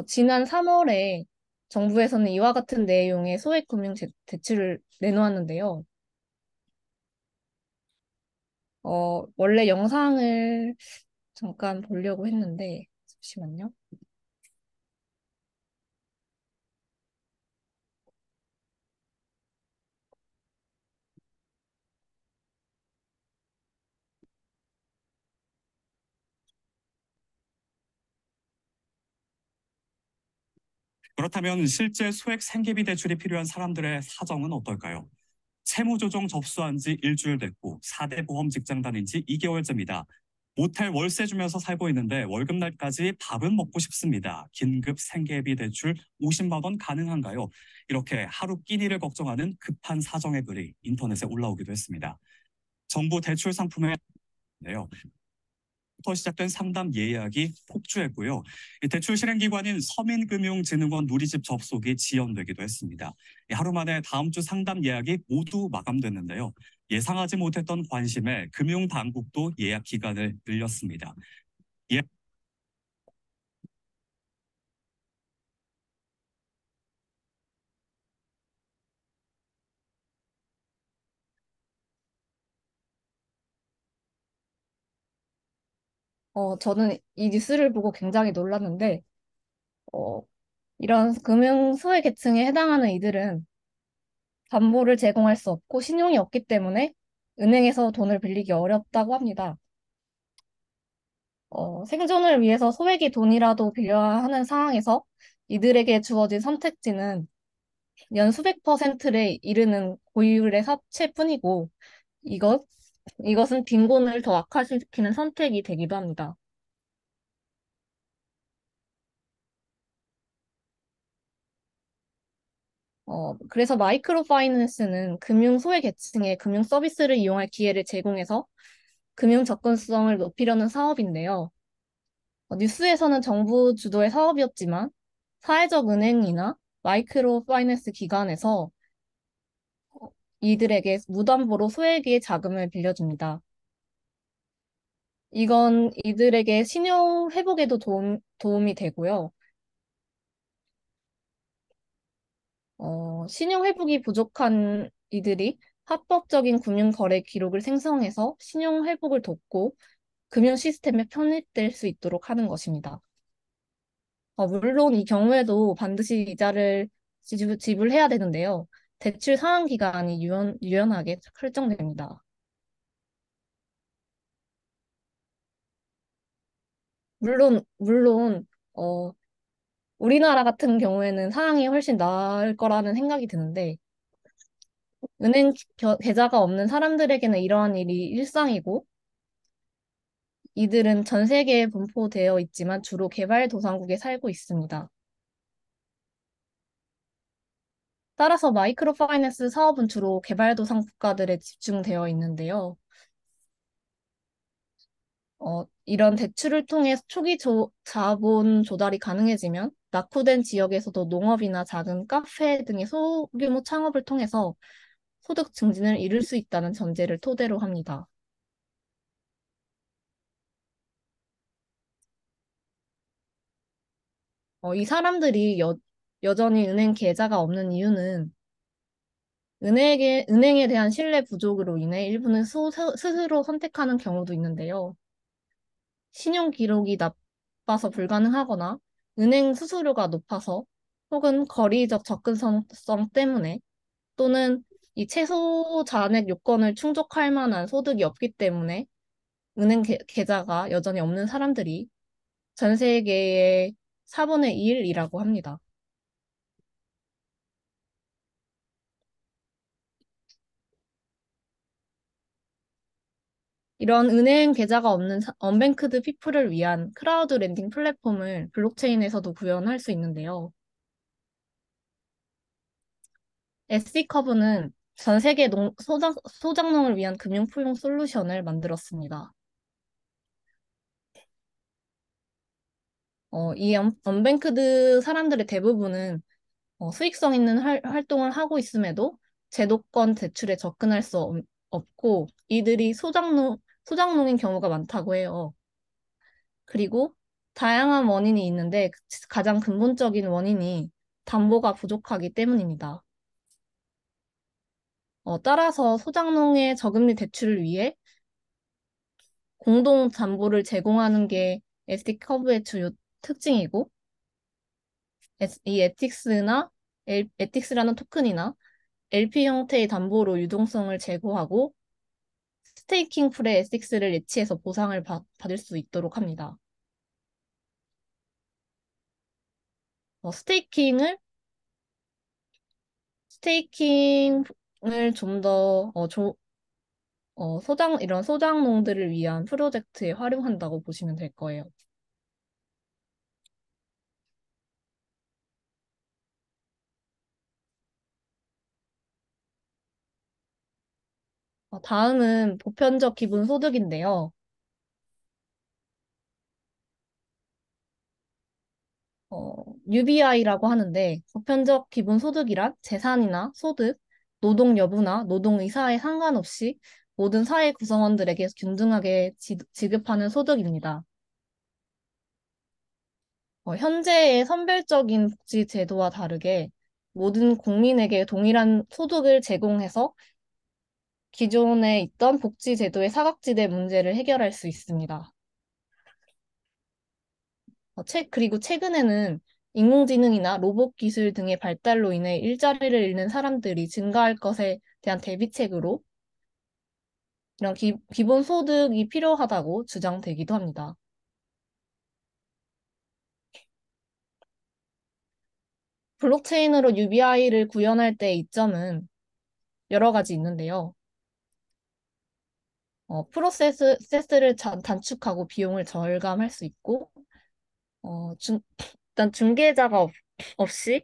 지난 3월에 정부에서는 이와 같은 내용의 소액금융 대출을 내놓았는데요. 원래 영상을 잠깐 보려고 했는데, 잠시만요. 그렇다면 실제 소액 생계비 대출이 필요한 사람들의 사정은 어떨까요? 채무조정 접수한 지 일주일 됐고 4대 보험 직장 다닌 지 2개월째입니다. 모텔 월세 주면서 살고 있는데 월급날까지 밥은 먹고 싶습니다. 긴급 생계비 대출 50만 원 가능한가요? 이렇게 하루 끼니를 걱정하는 급한 사정의 글이 인터넷에 올라오기도 했습니다. 정부 대출 상품에 네요. 부터 시작된 상담 예약이 폭주했고요. 대출 실행 기관인 서민금융진흥원 누리집 접속이 지연되기도 했습니다. 하루 만에 다음 주 상담 예약이 모두 마감됐는데요. 예상하지 못했던 관심에 금융당국도 예약 기간을 늘렸습니다. 예, 저는 이 뉴스를 보고 굉장히 놀랐는데, 어, 이런 금융 소외 계층에 해당하는 이들은 담보를 제공할 수 없고 신용이 없기 때문에 은행에서 돈을 빌리기 어렵다고 합니다. 생존을 위해서 소액의 돈이라도 빌려야 하는 상황에서 이들에게 주어진 선택지는 연 수백 퍼센트에 이르는 고율의 사채뿐이고 이것, 이것은 빈곤을 더 악화시키는 선택이 되기도 합니다. 그래서 마이크로 파이낸스는 금융 소외 계층에 금융 서비스를 이용할 기회를 제공해서 금융 접근성을 높이려는 사업인데요. 뉴스에서는 정부 주도의 사업이었지만 사회적 은행이나 마이크로 파이낸스 기관에서 이들에게 무담보로 소액의 자금을 빌려줍니다. 이건 이들에게 신용 회복에도 도움이 되고요. 신용 회복이 부족한 이들이 합법적인 금융 거래 기록을 생성해서 신용 회복을 돕고 금융 시스템에 편입될 수 있도록 하는 것입니다. 물론 이 경우에도 반드시 이자를 지불해야 되는데요. 대출 상환 기간이 유연하게 설정됩니다. 물론, 우리나라 같은 경우에는 상황이 훨씬 나을 거라는 생각이 드는데, 은행 계좌가 없는 사람들에게는 이러한 일이 일상이고, 이들은 전 세계에 분포되어 있지만 주로 개발도상국에 살고 있습니다. 따라서 마이크로 파이낸스 사업은 주로 개발도상 국가들에 집중되어 있는데요. 이런 대출을 통해 초기 자본 조달이 가능해지면 낙후된 지역에서도 농업이나 작은 카페 등의 소규모 창업을 통해서 소득 증진을 이룰 수 있다는 전제를 토대로 합니다. 이 사람들이 여전히 은행 계좌가 없는 이유는 은행에 대한 신뢰 부족으로 인해 일부는 스스로 선택하는 경우도 있는데요. 신용 기록이 나빠서 불가능하거나 은행 수수료가 높아서 혹은 거리적 접근성 때문에 또는 이 최소 잔액 요건을 충족할 만한 소득이 없기 때문에 은행 계좌가 여전히 없는 사람들이 전 세계의 4분의 1이라고 합니다. 이런 은행 계좌가 없는 언뱅크드 피플을 위한 크라우드 렌딩 플랫폼을 블록체인에서도 구현할 수 있는데요. SC커브는 전 세계 소장농을 위한 금융 포용 솔루션을 만들었습니다. 이 언뱅크드 사람들의 대부분은 수익성 있는 활동을 하고 있음에도 제도권 대출에 접근할 수 없고 이들이 소장농인 경우가 많다고 해요. 그리고 다양한 원인이 있는데 가장 근본적인 원인이 담보가 부족하기 때문입니다. 따라서 소장농의 저금리 대출을 위해 공동 담보를 제공하는 게 SD 커브의 주요 특징이고 이 에틱스라는 토큰이나 LP 형태의 담보로 유동성을 제고하고 스테이킹 풀의 에틱스를 예치해서 보상을 받을 수 있도록 합니다. 스테이킹을 좀 더 이런 소장농들을 위한 프로젝트에 활용한다고 보시면 될 거예요. 다음은 보편적 기본소득인데요. UBI라고 하는데 보편적 기본소득이란 재산이나 소득, 노동 여부나 노동 의사에 상관없이 모든 사회 구성원들에게 균등하게 지급하는 소득입니다. 현재의 선별적인 복지 제도와 다르게 모든 국민에게 동일한 소득을 제공해서 기존에 있던 복지 제도의 사각지대 문제를 해결할 수 있습니다. 그리고 최근에는 인공지능이나 로봇 기술 등의 발달로 인해 일자리를 잃는 사람들이 증가할 것에 대한 대비책으로 이런 기본 소득이 필요하다고 주장되기도 합니다. 블록체인으로 UBI를 구현할 때의 이점은 여러 가지 있는데요. 프로세스를 단축하고 비용을 절감할 수 있고, 어, 중, 일단 중개자가 없이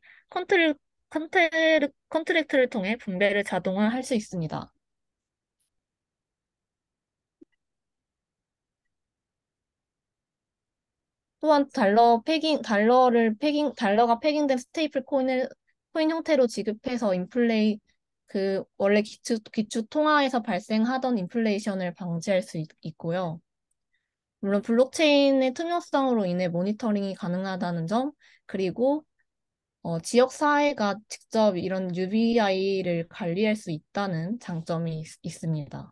컨트랙트를 통해 분배를 자동화할 수 있습니다. 또한 달러가 패깅된 스테이플 코인 형태로 지급해서 원래 기축 통화에서 발생하던 인플레이션을 방지할 수 있고요. 물론 블록체인의 투명성으로 인해 모니터링이 가능하다는 점, 그리고 지역 사회가 직접 이런 UBI를 관리할 수 있다는 장점이 있습니다.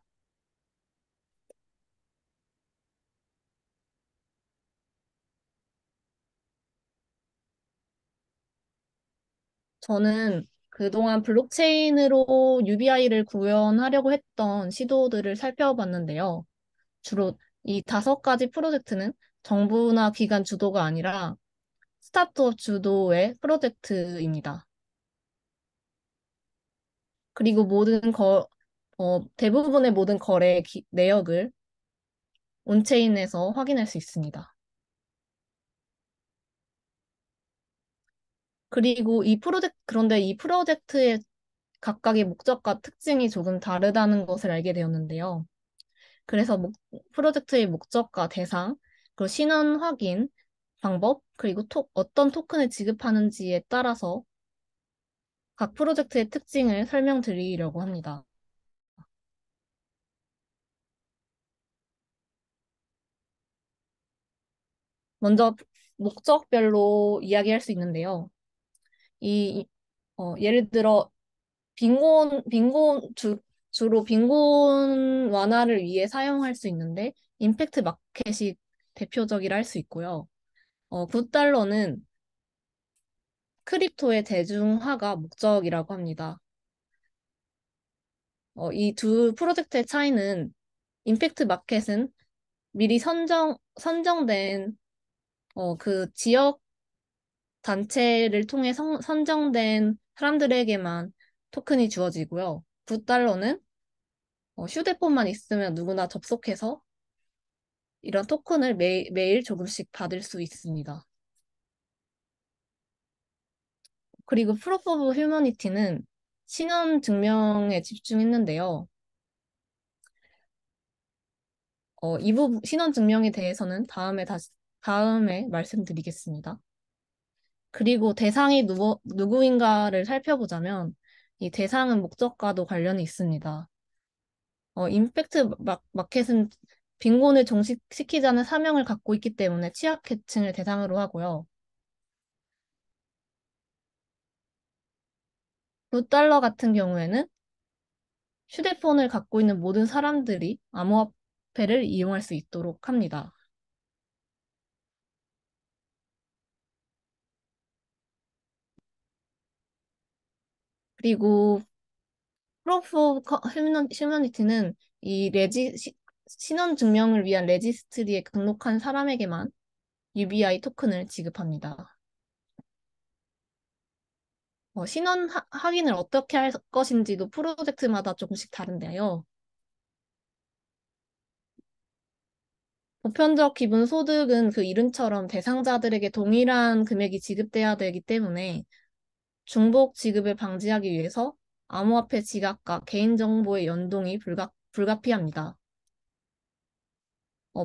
저는 그동안 블록체인으로 UBI를 구현하려고 했던 시도들을 살펴봤는데요. 주로 이 5가지 프로젝트는 정부나 기관 주도가 아니라 스타트업 주도의 프로젝트입니다. 그리고 대부분의 모든 거래 내역을 온체인에서 확인할 수 있습니다. 그리고 그런데 이 프로젝트의 각각의 목적과 특징이 조금 다르다는 것을 알게 되었는데요. 그래서 프로젝트의 목적과 대상, 그리고 신원 확인 방법, 그리고 어떤 토큰을 지급하는지에 따라서 각 프로젝트의 특징을 설명드리려고 합니다. 먼저 목적별로 이야기할 수 있는데요. 예를 들어 주로 빈곤 완화를 위해 사용할 수 있는데 임팩트 마켓이 대표적이라 할 수 있고요. 9달러는 크립토의 대중화가 목적이라고 합니다. 이 두 프로젝트의 차이는 임팩트 마켓은 미리 선정된 그 지역 단체를 통해 선정된 사람들에게만 토큰이 주어지고요. 9달러는 휴대폰만 있으면 누구나 접속해서 이런 토큰을 매일 조금씩 받을 수 있습니다. 그리고 프로프 오브 휴머니티는 신원 증명에 집중했는데요. 이 부분 신원 증명에 대해서는 다음에 말씀드리겠습니다. 그리고 대상이 누구인가를 살펴보자면 이 대상은 목적과도 관련이 있습니다. 임팩트 마켓은 빈곤을 종식시키자는 사명을 갖고 있기 때문에 취약계층을 대상으로 하고요. 9달러 같은 경우에는 휴대폰을 갖고 있는 모든 사람들이 암호화폐를 이용할 수 있도록 합니다. 그리고 프로프 오브 휴머니티는 신원 증명을 위한 레지스트리에 등록한 사람에게만 UBI 토큰을 지급합니다. 신원 확인을 어떻게 할 것인지도 프로젝트마다 조금씩 다른데요. 보편적 기본소득은 그 이름처럼 대상자들에게 동일한 금액이 지급돼야 되기 때문에 중복 지급을 방지하기 위해서 암호화폐 지갑과 개인정보의 연동이 불가피합니다.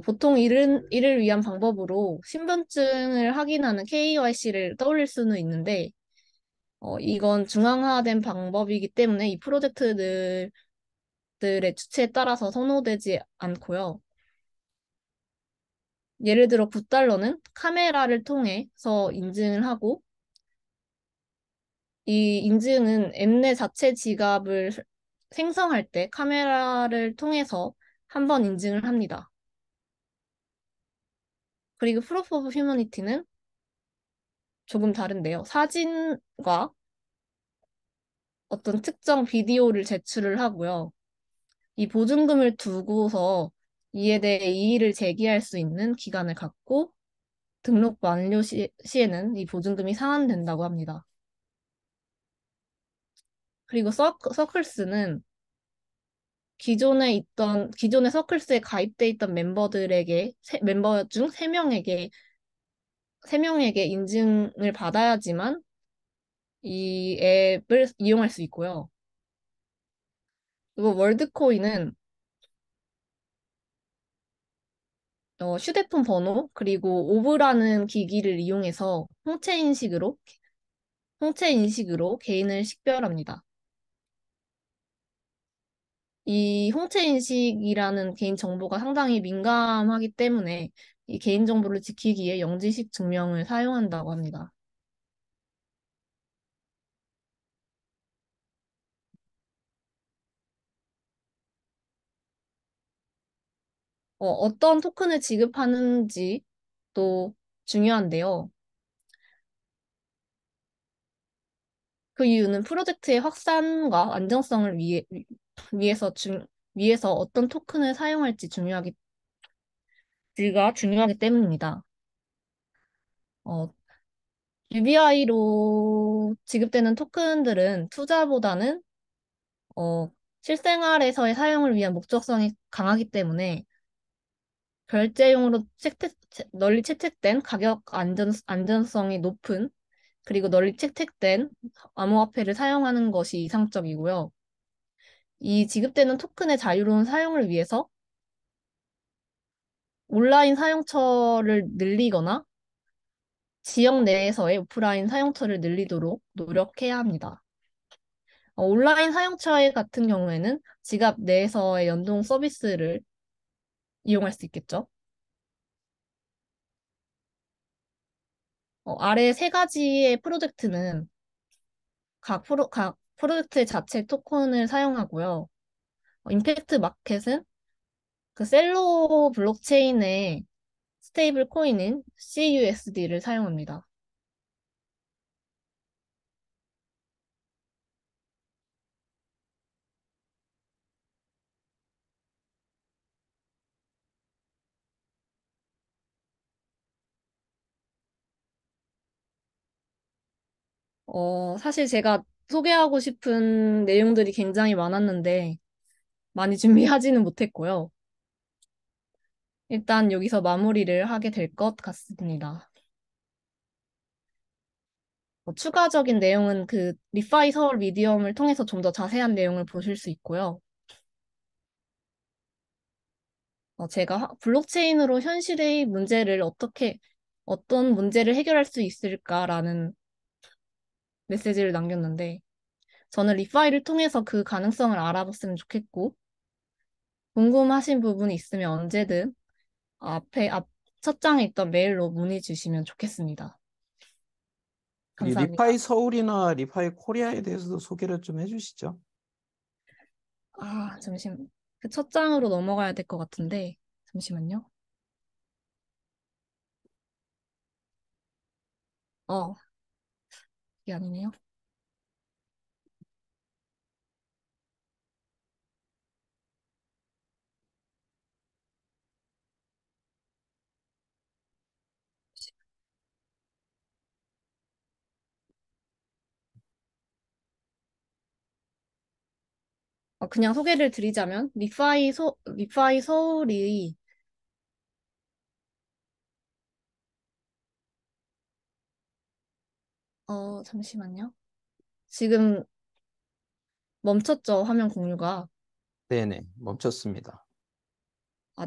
보통 이를 위한 방법으로 신분증을 확인하는 KYC를 떠올릴 수는 있는데, 이건 중앙화된 방법이기 때문에 이 프로젝트들의 주체에 따라서 선호되지 않고요. 예를 들어 9달러는 카메라를 통해서 인증을 하고, 이 인증은 엠넷 자체 지갑을 생성할 때 카메라를 통해서 한 번 인증을 합니다. 그리고 프로프 오브 휴머니티는 조금 다른데요. 사진과 어떤 특정 비디오를 제출을 하고요. 이 보증금을 두고서 이에 대해 이의를 제기할 수 있는 기간을 갖고 등록 만료 시에는 이 보증금이 상환된다고 합니다. 그리고 서클스는 기존의 서클스에 가입돼 있던 멤버 중 세명에게 인증을 받아야지만 이 앱을 이용할 수 있고요. 그리고 월드코인은 휴대폰 번호 그리고 오브라는 기기를 이용해서 홍채 인식으로 개인을 식별합니다. 이 홍채 인식이라는 개인 정보가 상당히 민감하기 때문에 이 개인 정보를 지키기 위해 영지식 증명을 사용한다고 합니다. 어떤 토큰을 지급하는지 또 중요한데요. 그 이유는 프로젝트의 확산과 안정성을 위해서 위해서 어떤 토큰을 사용할지 중요하기 때문입니다. 어, UBI로 지급되는 토큰들은 투자보다는 실생활에서의 사용을 위한 목적성이 강하기 때문에 결제용으로 널리 채택된 안전성이 높은 그리고 널리 채택된 암호화폐를 사용하는 것이 이상적이고요. 이 지급되는 토큰의 자유로운 사용을 위해서 온라인 사용처를 늘리거나 지역 내에서의 오프라인 사용처를 늘리도록 노력해야 합니다. 온라인 사용처 같은 경우에는 지갑 내에서의 연동 서비스를 이용할 수 있겠죠. 아래 세 가지의 프로젝트는 각 프로젝트 자체 토큰을 사용하고요. 임팩트 마켓은 그 셀로 블록체인의 스테이블 코인인 CUSD를 사용합니다. 사실 제가 소개하고 싶은 내용들이 굉장히 많았는데 많이 준비하지는 못했고요. 일단 여기서 마무리를 하게 될 것 같습니다. 추가적인 내용은 그 리파이 서울 미디엄을 통해서 좀 더 자세한 내용을 보실 수 있고요. 제가 블록체인으로 현실의 어떤 문제를 해결할 수 있을까라는 메시지를 남겼는데, 저는 리파이를 통해서 그 가능성을 알아봤으면 좋겠고, 궁금하신 부분이 있으면 언제든 첫 장에 있던 메일로 문의 주시면 좋겠습니다. 이 감사합니다. 리파이 서울이나 리파이 코리아에 대해서도 소개를 좀 해주시죠. 잠시만. 그 첫 장으로 넘어가야 될 것 같은데, 잠시만요. 이게 아니네요. 그냥 소개를 드리자면, 리파이 서울이, 잠시만요. 지금 멈췄죠, 화면 공유가. 네네, 멈췄습니다.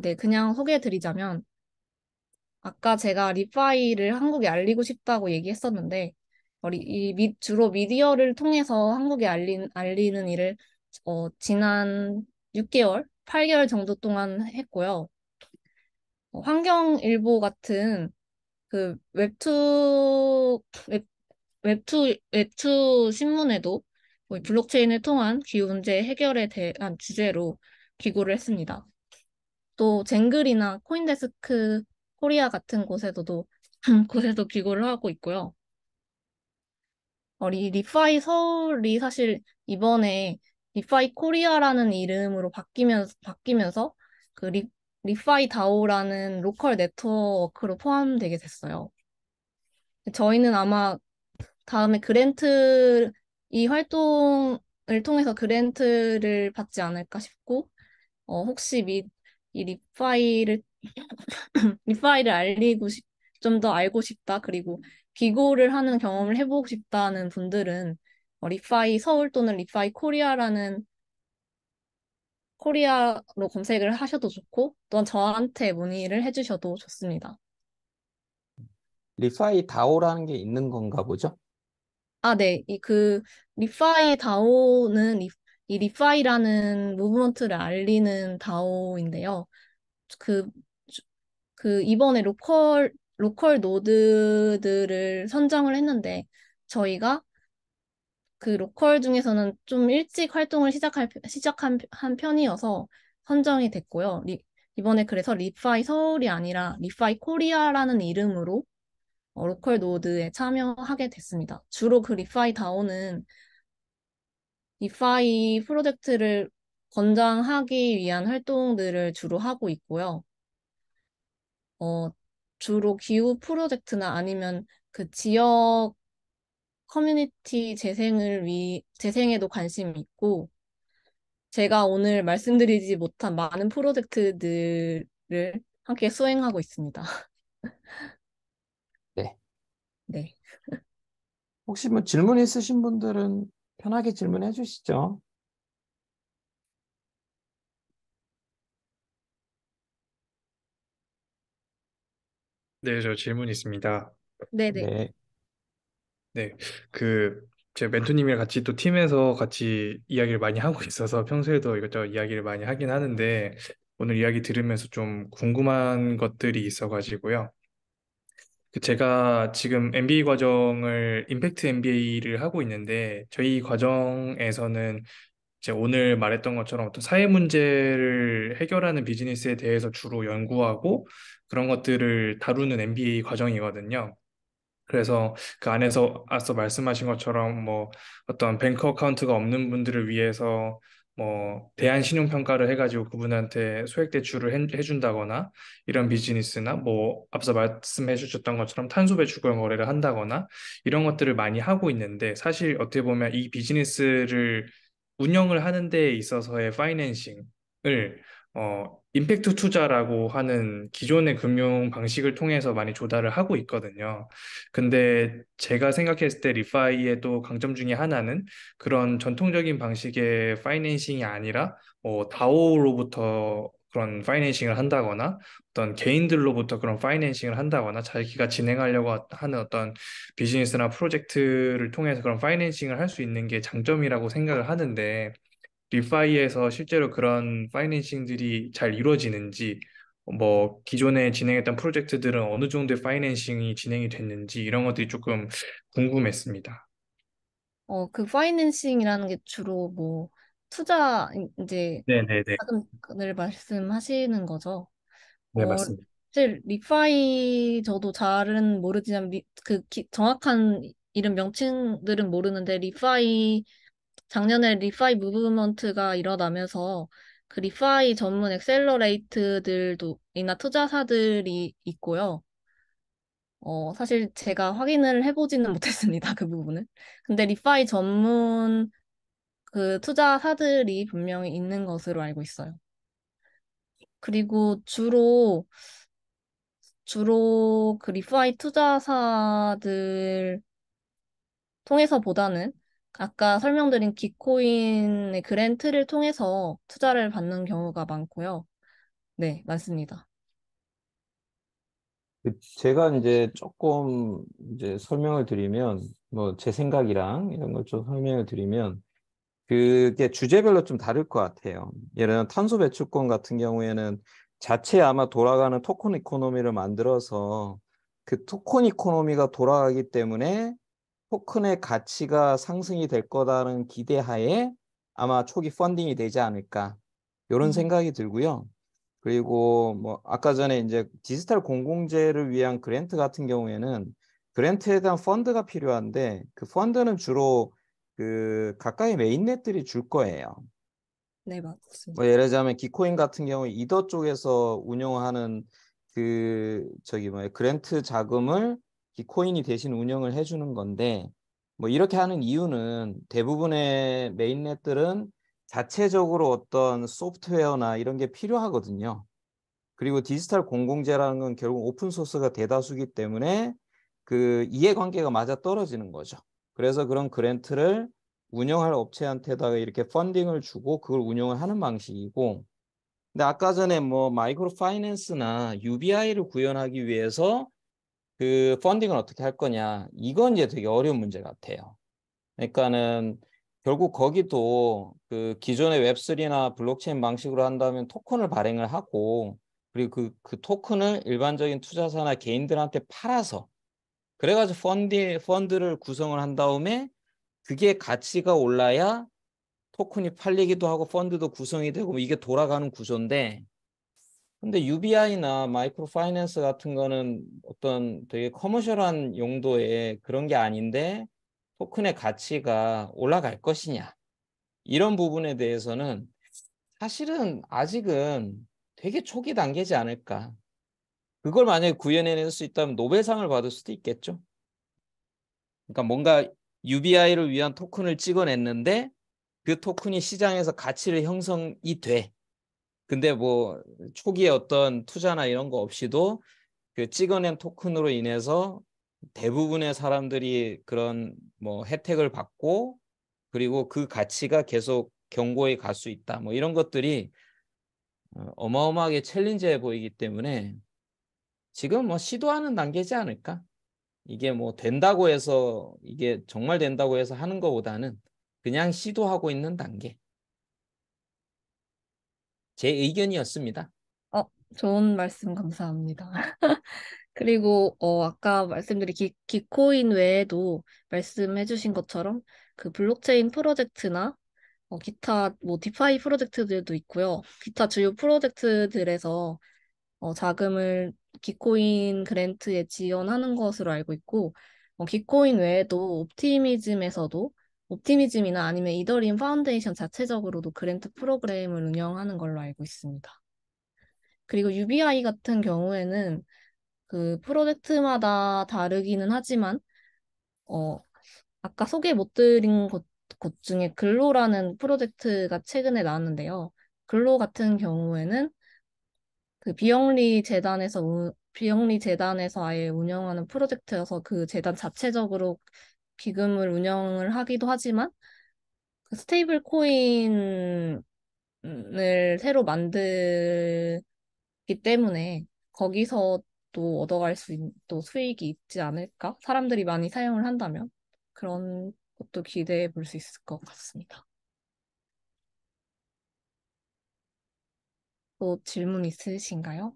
네, 그냥 소개해 드리자면, 아까 제가 리파이를 한국에 알리고 싶다고 얘기했었는데, 주로 미디어를 통해서 한국에 알리는 일을, 지난 6개월, 8개월 정도 동안 했고요. 환경일보 같은 그 웹2 신문에도 거의 블록체인을 통한 기후 문제 해결에 대한 주제로 기고를 했습니다. 또 젠글이나 코인데스크 코리아 같은 곳에서도 곳에도 기고를 하고 있고요. 리파이 서울이 사실 이번에 리파이 코리아라는 이름으로 바뀌면서 그 리파이 다오라는 로컬 네트워크로 포함되게 됐어요. 저희는 아마 다음에 이 활동을 통해서 그랜트를 받지 않을까 싶고, 혹시 이 리파이를 좀 더 알고 싶다. 그리고 비고를 하는 경험을 해보고 싶다는 분들은 리파이 서울 또는 리파이 코리아로 검색을 하셔도 좋고, 또한 저한테 문의를 해주셔도 좋습니다. 리파이 다오라는 게 있는 건가 보죠? 아, 네. 리파이 다오는 이 리파이라는 무브먼트를 알리는 다오인데요. 그, 이번에 로컬 노드들을 선정을 했는데, 저희가 그 로컬 중에서는 좀 일찍 활동을 한 편이어서 선정이 됐고요. 이번에 그래서 리파이 서울이 아니라 리파이 코리아라는 이름으로 로컬 노드에 참여하게 됐습니다. 주로 그 리파이 다오는 리파이 프로젝트를 권장하기 위한 활동들을 주로 하고 있고요. 어, 주로 기후 프로젝트나 아니면 그 지역 커뮤니티 재생에도 관심이 있고, 제가 오늘 말씀드리지 못한 많은 프로젝트들을 함께 수행하고 있습니다. 네. 네. 혹시 뭐 질문 있으신 분들은 편하게 질문해 주시죠. 네, 저 질문 있습니다. 네네. 네. 네, 그, 제 멘토님이랑 같이 또 팀에서 같이 이야기를 많이 하고 있어서 평소에도 이것저것 이야기를 많이 하긴 하는데, 오늘 이야기 들으면서 좀 궁금한 것들이 있어가지고요. 제가 지금 MBA 과정을 임팩트 MBA를 하고 있는데, 저희 과정에서는 이제 오늘 말했던 것처럼 어떤 사회 문제를 해결하는 비즈니스에 대해서 주로 연구하고 그런 것들을 다루는 MBA 과정이거든요. 그래서 그 안에서 앞서 말씀하신 것처럼 뭐 어떤 뱅크 어카운트가 없는 분들을 위해서 뭐 대안 신용 평가를 해가지고 그분한테 소액 대출을 해준다거나 이런 비즈니스나 뭐 앞서 말씀해 주셨던 것처럼 탄소 배출 거래를 한다거나 이런 것들을 많이 하고 있는데 사실 어떻게 보면 이 비즈니스를 운영을 하는 데 있어서의 파이낸싱을 임팩트 투자라고 하는 기존의 금융 방식을 통해서 많이 조달을 하고 있거든요. 근데 제가 생각했을 때 리파이의 또 강점 중에 하나는 그런 전통적인 방식의 파이낸싱이 아니라 다오로부터 그런 파이낸싱을 한다거나 어떤 개인들로부터 그런 파이낸싱을 한다거나 자기가 진행하려고 하는 어떤 비즈니스나 프로젝트를 통해서 그런 파이낸싱을 할 수 있는 게 장점이라고 생각을 하는데 리파이에서 실제로 그런 파이낸싱들이 잘 이루어지는지, 뭐 기존에 진행했던 프로젝트들은 어느 정도의 파이낸싱이 진행이 됐는지 이런 것들이 조금 궁금했습니다. 그 파이낸싱이라는 게 주로 뭐 투자 이제 네네네. 자금을 말씀하시는 거죠. 네, 어, 맞습니다. 사실 리파이 저도 잘은 모르지만 정확한 이름 명칭들은 모르는데 작년에 리파이 무브먼트가 일어나면서 그 리파이 전문 엑셀러레이트들도 이나 투자사들이 있고요. 사실 제가 확인을 해보지는 못했습니다. 그 부분은. 근데 리파이 전문 그 투자사들이 분명히 있는 것으로 알고 있어요. 그리고 주로 그 리파이 투자사들 통해서보다는 아까 설명드린 기코인의 그랜트를 통해서 투자를 받는 경우가 많고요. 네, 많습니다. 제가 이제 조금 이제 설명을 드리면 뭐 제 생각이랑 이런 걸 좀 설명을 드리면 그게 주제별로 좀 다를 것 같아요. 예를 들어 탄소 배출권 같은 경우에는 자체 아마 돌아가는 토큰 이코노미를 만들어서 그 토큰 이코노미가 돌아가기 때문에 토큰의 가치가 상승이 될 거다라는 기대하에 아마 초기 펀딩이 되지 않을까 이런 음, 생각이 들고요. 그리고 뭐 아까 전에 이제 디지털 공공재를 위한 그랜트 같은 경우에는 그랜트에 대한 펀드가 필요한데 그 펀드는 주로 그 가까이 메인넷들이 줄 거예요. 네, 맞습니다. 뭐 예를 들자면 기코인 같은 경우 이더 쪽에서 운영하는 그 저기 뭐야 그랜트 자금을 기코인이 대신 운영을 해주는 건데 뭐 이렇게 하는 이유는 대부분의 메인넷들은 자체적으로 어떤 소프트웨어나 이런 게 필요하거든요. 그리고 디지털 공공재라는 건 결국 오픈 소스가 대다수기 때문에 그 이해관계가 맞아 떨어지는 거죠. 그래서 그런 그랜트를 운영할 업체한테다가 이렇게 펀딩을 주고 그걸 운영을 하는 방식이고, 근데 아까 전에 뭐 마이크로 파이낸스나 UBI를 구현하기 위해서 그 펀딩을 어떻게 할 거냐, 이건 이제 되게 어려운 문제 같아요. 그러니까는 결국 거기도 그 기존의 웹3나 블록체인 방식으로 한다면 토큰을 발행을 하고, 그리고 그 토큰을 일반적인 투자사나 개인들한테 팔아서 그래가지고 펀드를 구성을 한 다음에 그게 가치가 올라야 토큰이 팔리기도 하고 펀드도 구성이 되고 이게 돌아가는 구조인데, 근데 UBI나 마이크로 파이낸스 같은 거는 어떤 되게 커머셜한 용도의 그런 게 아닌데 토큰의 가치가 올라갈 것이냐, 이런 부분에 대해서는 사실은 아직은 되게 초기 단계지 않을까. 그걸 만약에 구현해낼 수 있다면 노벨상을 받을 수도 있겠죠. 그러니까 뭔가 UBI를 위한 토큰을 찍어냈는데 그 토큰이 시장에서 가치를 형성이 돼. 근데 뭐 초기에 어떤 투자나 이런 거 없이도 그 찍어낸 토큰으로 인해서 대부분의 사람들이 그런 뭐 혜택을 받고, 그리고 그 가치가 계속 경고에 갈 수 있다. 뭐 이런 것들이 어마어마하게 챌린지해 보이기 때문에 지금 뭐 시도하는 단계지 않을까? 이게 뭐 된다고 해서, 이게 정말 된다고 해서 하는 것보다는 그냥 시도하고 있는 단계. 제 의견이었습니다. 어, 좋은 말씀 감사합니다. 그리고 아까 말씀드린 기코인 외에도 말씀해주신 것처럼 그 블록체인 프로젝트나 기타 뭐 디파이 프로젝트들도 있고요. 기타 주요 프로젝트들에서 자금을 기코인 그랜트에 지원하는 것으로 알고 있고, 기코인 외에도 옵티미즘이나 아니면 이더리움 파운데이션 자체적으로도 그랜트 프로그램을 운영하는 걸로 알고 있습니다. 그리고 UBI 같은 경우에는 그 프로젝트마다 다르기는 하지만 어, 아까 소개 못 드린 것 중에 글로라는 프로젝트가 최근에 나왔는데요. 글로 같은 경우에는 그 비영리 재단에서 아예 운영하는 프로젝트여서 그 재단 자체적으로 기금을 운영을 하기도 하지만 그 스테이블 코인을 새로 만들기 때문에 거기서 또 얻어갈 수 있는 또 수익이 있지 않을까? 사람들이 많이 사용을 한다면 그런 것도 기대해 볼 수 있을 것 같습니다. 또 질문 있으신가요?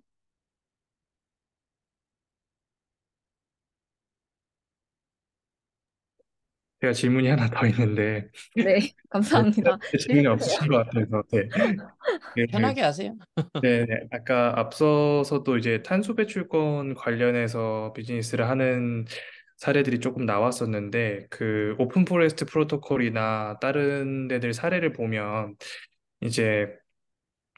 제가 질문이 하나 더 있는데 네, 감사합니다. 질문이 없으신 것 같아서 네. 그, 편하게 하세요. 네, 네. 아까 앞서서도 이제 탄소 배출권 관련해서 비즈니스를 하는 사례들이 조금 나왔었는데 그 오픈 포레스트 프로토콜이나 다른 데들 사례를 보면 이제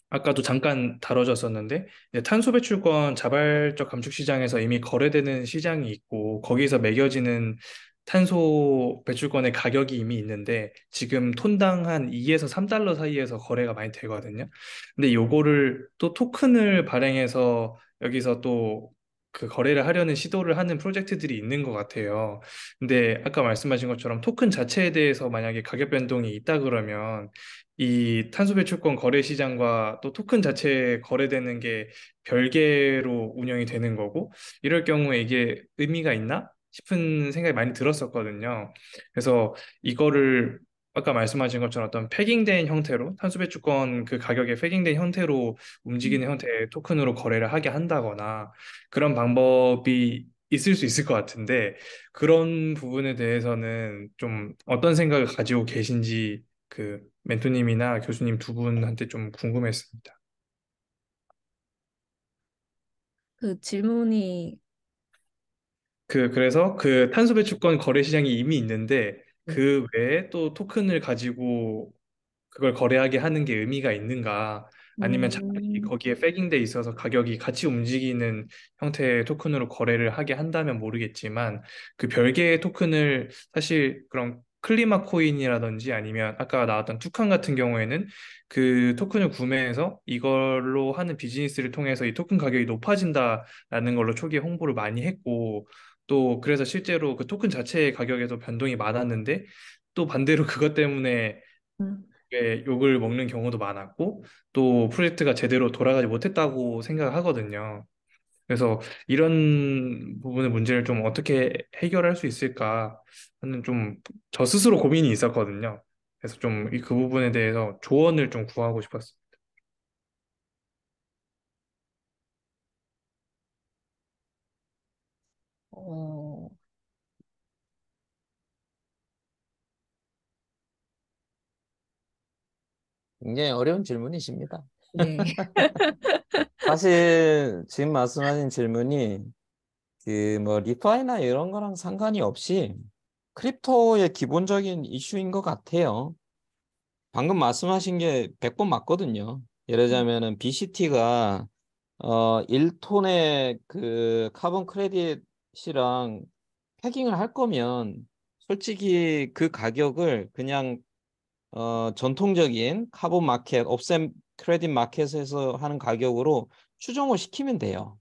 아까도 잠깐 다뤄졌었는데 이제 탄소 배출권 자발적 감축 시장에서 이미 거래되는 시장이 있고 거기서 매겨지는 탄소 배출권의 가격이 이미 있는데 지금 톤당 한 2에서 3달러 사이에서 거래가 많이 되거든요. 근데 요거를 또 토큰을 발행해서 여기서 또 그 거래를 하려는 시도를 하는 프로젝트들이 있는 것 같아요. 근데 아까 말씀하신 것처럼 토큰 자체에 대해서 만약에 가격 변동이 있다 그러면 이 탄소 배출권 거래 시장과 또 토큰 자체에 거래되는 게 별개로 운영이 되는 거고 이럴 경우에 이게 의미가 있나 싶은 생각이 많이 들었었거든요. 그래서 이거를 아까 말씀하신 것처럼 어떤 패깅된 형태로 탄소 배출권 그 가격에 패깅된 형태로 움직이는 형태의 토큰으로 거래를 하게 한다거나 그런 방법이 있을 수 있을 것 같은데 그런 부분에 대해서는 좀 어떤 생각을 가지고 계신지 그 멘토님이나 교수님 두 분한테 좀 궁금했습니다. 그 질문이 그래서 그 탄소 배출권 거래 시장이 이미 있는데 네. 그 외에 또 토큰을 가지고 그걸 거래하게 하는 게 의미가 있는가? 아니면 차라리 음, 거기에 백인돼 있어서 가격이 같이 움직이는 형태의 토큰으로 거래를 하게 한다면 모르겠지만 그 별개의 토큰을 사실 그런 클리마 코인이라든지 아니면 아까 나왔던 투칸 같은 경우에는 그 토큰을 구매해서 이걸로 하는 비즈니스를 통해서 이 토큰 가격이 높아진다라는 걸로 초기에 홍보를 많이 했고 또 그래서 실제로 그 토큰 자체의 가격에도 변동이 많았는데 또 반대로 그것 때문에 음, 욕을 먹는 경우도 많았고 또 프로젝트가 제대로 돌아가지 못했다고 생각하거든요. 그래서 이런 부분의 문제를 좀 어떻게 해결할 수 있을까 하는 좀 저 스스로 고민이 있었거든요. 그래서 좀 그 부분에 대해서 조언을 좀 구하고 싶었어요. 어, 굉장히 어려운 질문이십니다. 네. 사실 지금 말씀하신 질문이 그 뭐 리파이나 이런 거랑 상관이 없이 크립토의 기본적인 이슈인 것 같아요. 방금 말씀하신 게 100번 맞거든요. 예를 들자면은 BCT가 1톤의 그 카본 크레딧이랑 패깅을 할 거면 솔직히 그 가격을 그냥 전통적인 카본 마켓, 옵센 크레딧 마켓에서 하는 가격으로 추정을 시키면 돼요.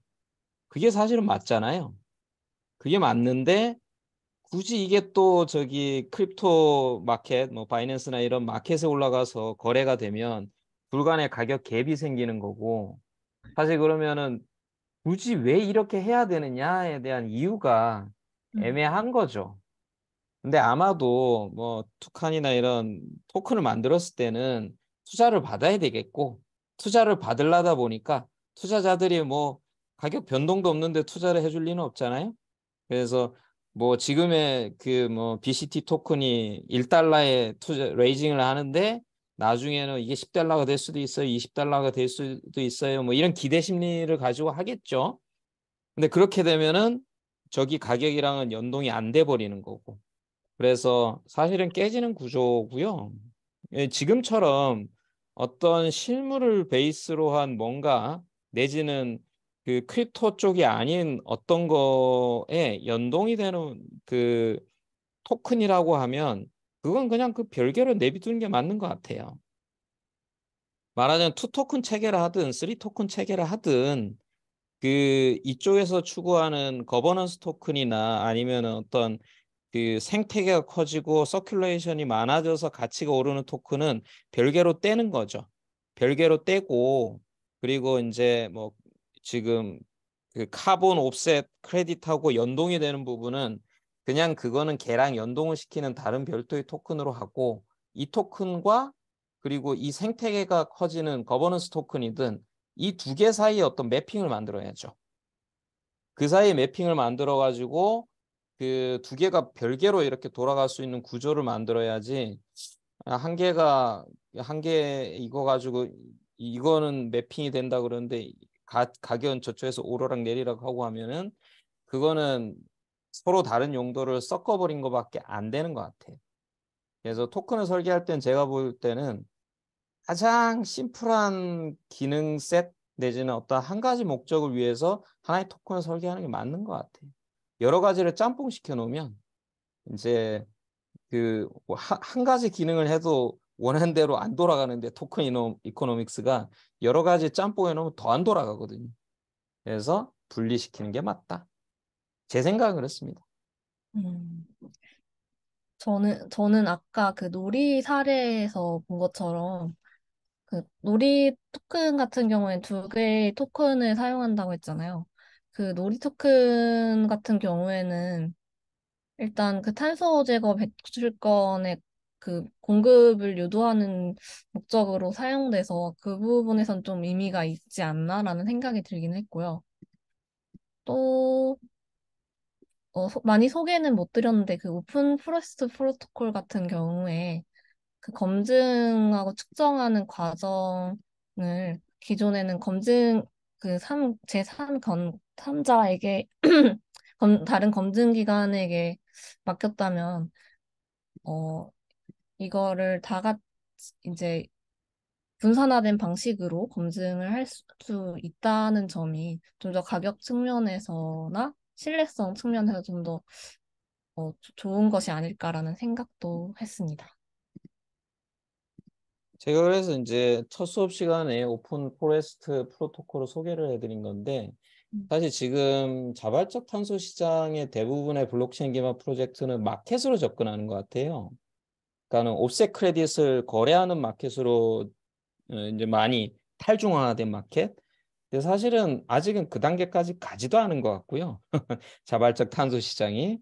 그게 사실은 맞잖아요. 그게 맞는데 굳이 이게 또 저기 크립토 마켓, 뭐 바이낸스나 이런 마켓에 올라가서 거래가 되면 불간의 가격 갭이 생기는 거고 사실 그러면은 굳이 왜 이렇게 해야 되느냐에 대한 이유가 음, 애매한 거죠. 근데 아마도 뭐 투칸이나 이런 토큰을 만들었을 때는 투자를 받아야 되겠고 투자를 받으려다 보니까 투자자들이 뭐 가격 변동도 없는데 투자를 해줄 리는 없잖아요. 그래서 뭐 지금의 그 뭐 BCT 토큰이 1달러에 투자 레이징을 하는데 나중에는 이게 10달러가 될 수도 있어요. 20달러가 될 수도 있어요. 뭐 이런 기대 심리를 가지고 하겠죠. 근데 그렇게 되면은 저기 가격이랑은 연동이 안 돼 버리는 거고. 그래서 사실은 깨지는 구조고요. 예, 지금처럼 어떤 실물을 베이스로 한 뭔가 내지는 그 크립토 쪽이 아닌 어떤 거에 연동이 되는 그 토큰이라고 하면 그건 그냥 그 별개로 내비두는 게 맞는 것 같아요. 말하자면 투 토큰 체계를 하든 쓰리 토큰 체계를 하든 그 이쪽에서 추구하는 거버넌스 토큰이나 아니면 어떤 그 생태계가 커지고 서큘레이션이 많아져서 가치가 오르는 토큰은 별개로 떼는 거죠. 별개로 떼고 그리고 이제 뭐 지금 그 카본 옵셋 크레딧하고 연동이 되는 부분은 그냥 그거는 걔랑 연동을 시키는 다른 별도의 토큰으로 하고 이 토큰과 그리고 이 생태계가 커지는 거버넌스 토큰이든 이 두 개 사이에 어떤 매핑을 만들어야죠. 그 사이에 매핑을 만들어 가지고 그 두 개가 별개로 이렇게 돌아갈 수 있는 구조를 만들어야지 한 개가 한 개 이거 가지고 이거는 매핑이 된다 그러는데 가격은 저쪽에서 오르락 내리락 하고 하면은 그거는 서로 다른 용도를 섞어버린 것밖에 안 되는 것 같아요. 그래서 토큰을 설계할 땐 제가 볼 때는 가장 심플한 기능 셋 내지는 어떤 한 가지 목적을 위해서 하나의 토큰을 설계하는 게 맞는 것 같아요. 여러 가지를 짬뽕 시켜 놓으면 이제 한 가지 기능을 해도 원하는 대로 안 돌아가는데 토큰 이코노믹스가 여러 가지 짬뽕해 놓으면 더 안 돌아가거든요. 그래서 분리시키는 게 맞다. 제 생각은 그렇습니다. 음. 저는 아까 그 놀이 사례에서 본 것처럼 그 놀이 토큰 같은 경우엔 두 개의 토큰을 사용한다고 했잖아요. 그 놀이 토큰 같은 경우에는 일단 그 탄소 제거 배출권의 그 공급을 유도하는 목적으로 사용돼서 그 부분에선 좀 의미가 있지 않나라는 생각이 들긴 했고요. 또 많이 소개는 못 드렸는데 그 오픈 포레스트 프로토콜 같은 경우에 그 검증하고 측정하는 과정을 기존에는 검증 그 제3 3자에게 다른 검증 기관에게 맡겼다면, 어, 이거를 이제 분산화된 방식으로 검증을 할 수 있다는 점이 좀 더 가격 측면에서나 신뢰성 측면에서 좀 더 좋은 것이 아닐까라는 생각도 했습니다. 제가 그래서 이제 첫 수업 시간에 오픈 포레스트 프로토콜을 소개를 해드린 건데, 음. 사실 지금 자발적 탄소 시장의 대부분의 블록체인 기반 프로젝트는 마켓으로 접근하는 것 같아요. 그러니까는 옵셋 크레딧을 거래하는 마켓으로 이제 많이 탈중화된 마켓. 근데 사실은 아직은 그 단계까지 가지도 않은 것 같고요. 자발적 탄소 시장이.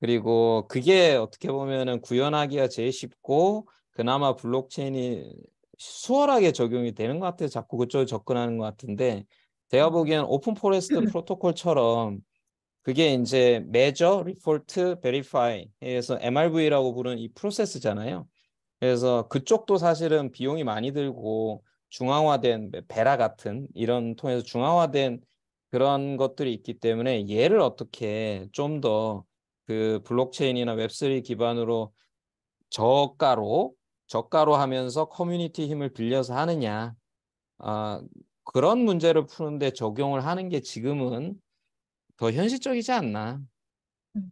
그리고 그게 어떻게 보면은 구현하기가 제일 쉽고 그나마 블록체인이 수월하게 적용이 되는 것 같아서 자꾸 그쪽으로 접근하는 것 같은데, 제가 보기엔 오픈 포레스트 프로토콜처럼 그게 이제 Measure, Report, Verify 해서 MRV라고 부르는 이 프로세스잖아요. 그래서 그쪽도 사실은 비용이 많이 들고 중앙화된 베라 같은 이런 통해서 중앙화된 그런 것들이 있기 때문에 얘를 어떻게 좀 더 그 블록체인이나 웹3 기반으로 저가로 하면서 커뮤니티 힘을 빌려서 하느냐. 아, 그런 문제를 푸는데 적용을 하는 게 지금은 더 현실적이지 않나. 음.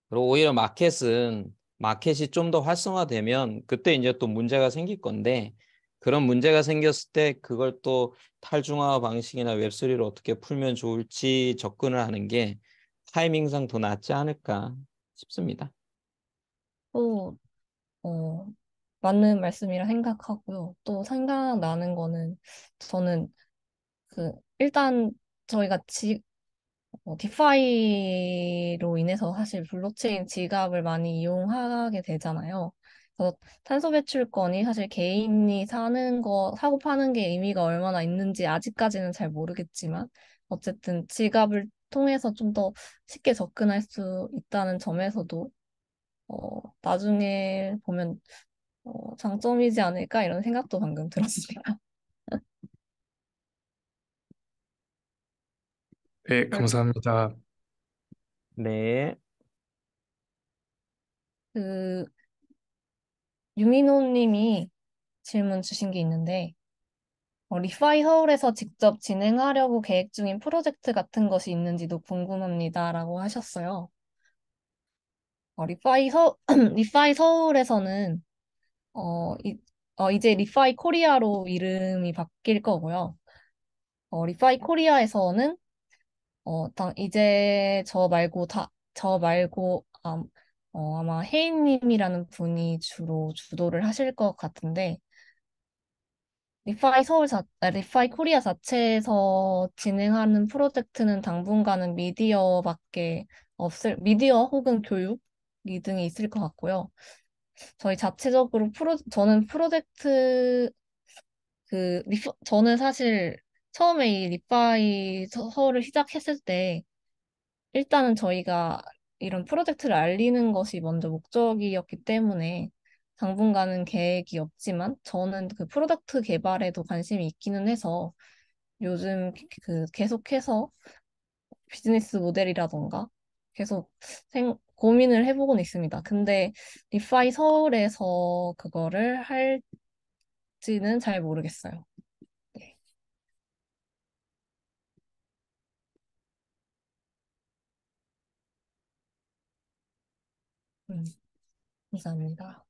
그리고 오히려 마켓이 좀 더 활성화되면 그때 이제 또 문제가 생길 건데, 그런 문제가 생겼을 때 그걸 또 탈중화 방식이나 웹3로 어떻게 풀면 좋을지 접근을 하는 게 타이밍상 더 낫지 않을까 싶습니다. 또, 어, 맞는 말씀이라 생각하고요. 또 생각나는 거는 저는 일단 저희가 디파이로 인해서 사실 블록체인 지갑을 많이 이용하게 되잖아요. 그래서 탄소 배출권이 사실 개인이 사고 파는 게 의미가 얼마나 있는지 아직까지는 잘 모르겠지만, 어쨌든 지갑을 통해서 좀 더 쉽게 접근할 수 있다는 점에서도, 나중에 보면, 장점이지 않을까 이런 생각도 방금 들었습니다. 네, 감사합니다. 네. 그, 유민호 님이 질문 주신 게 있는데, 리파이 서울에서 직접 진행하려고 계획 중인 프로젝트 같은 것이 있는지도 궁금합니다라고 하셨어요. 리파이 서울에서는 이제 리파이 코리아로 이름이 바뀔 거고요. 리파이 코리아에서는 이제 아마 혜인님이라는 분이 주로 주도를 하실 것 같은데, 리파이 코리아 자체에서 진행하는 프로젝트는 당분간은 미디어 혹은 교육 등이 있을 것 같고요. 저는 저는 사실 처음에 이 리파이 서울을 시작했을 때, 일단은 저희가 이런 프로젝트를 알리는 것이 먼저 목적이었기 때문에 당분간은 계획이 없지만, 저는 그 프로덕트 개발에도 관심이 있기는 해서 요즘 계속해서 비즈니스 모델이라던가 계속 고민을 해보곤 있습니다. 근데 리파이 서울에서 그거를 할지는 잘 모르겠어요. 네. 음, 감사합니다.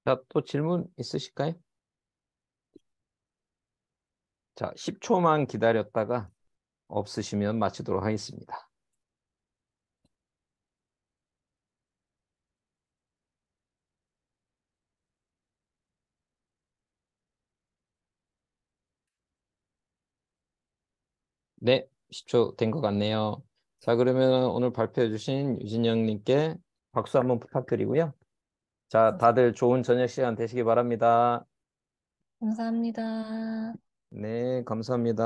자, 또 질문 있으실까요? 자, 10초만 기다렸다가 없으시면 마치도록 하겠습니다. 네, 10초 된 것 같네요. 자, 그러면 오늘 발표해 주신 유진영님께 박수 한번 부탁드리고요. 자, 다들 좋은 저녁 시간 되시기 바랍니다. 감사합니다. 네, 감사합니다.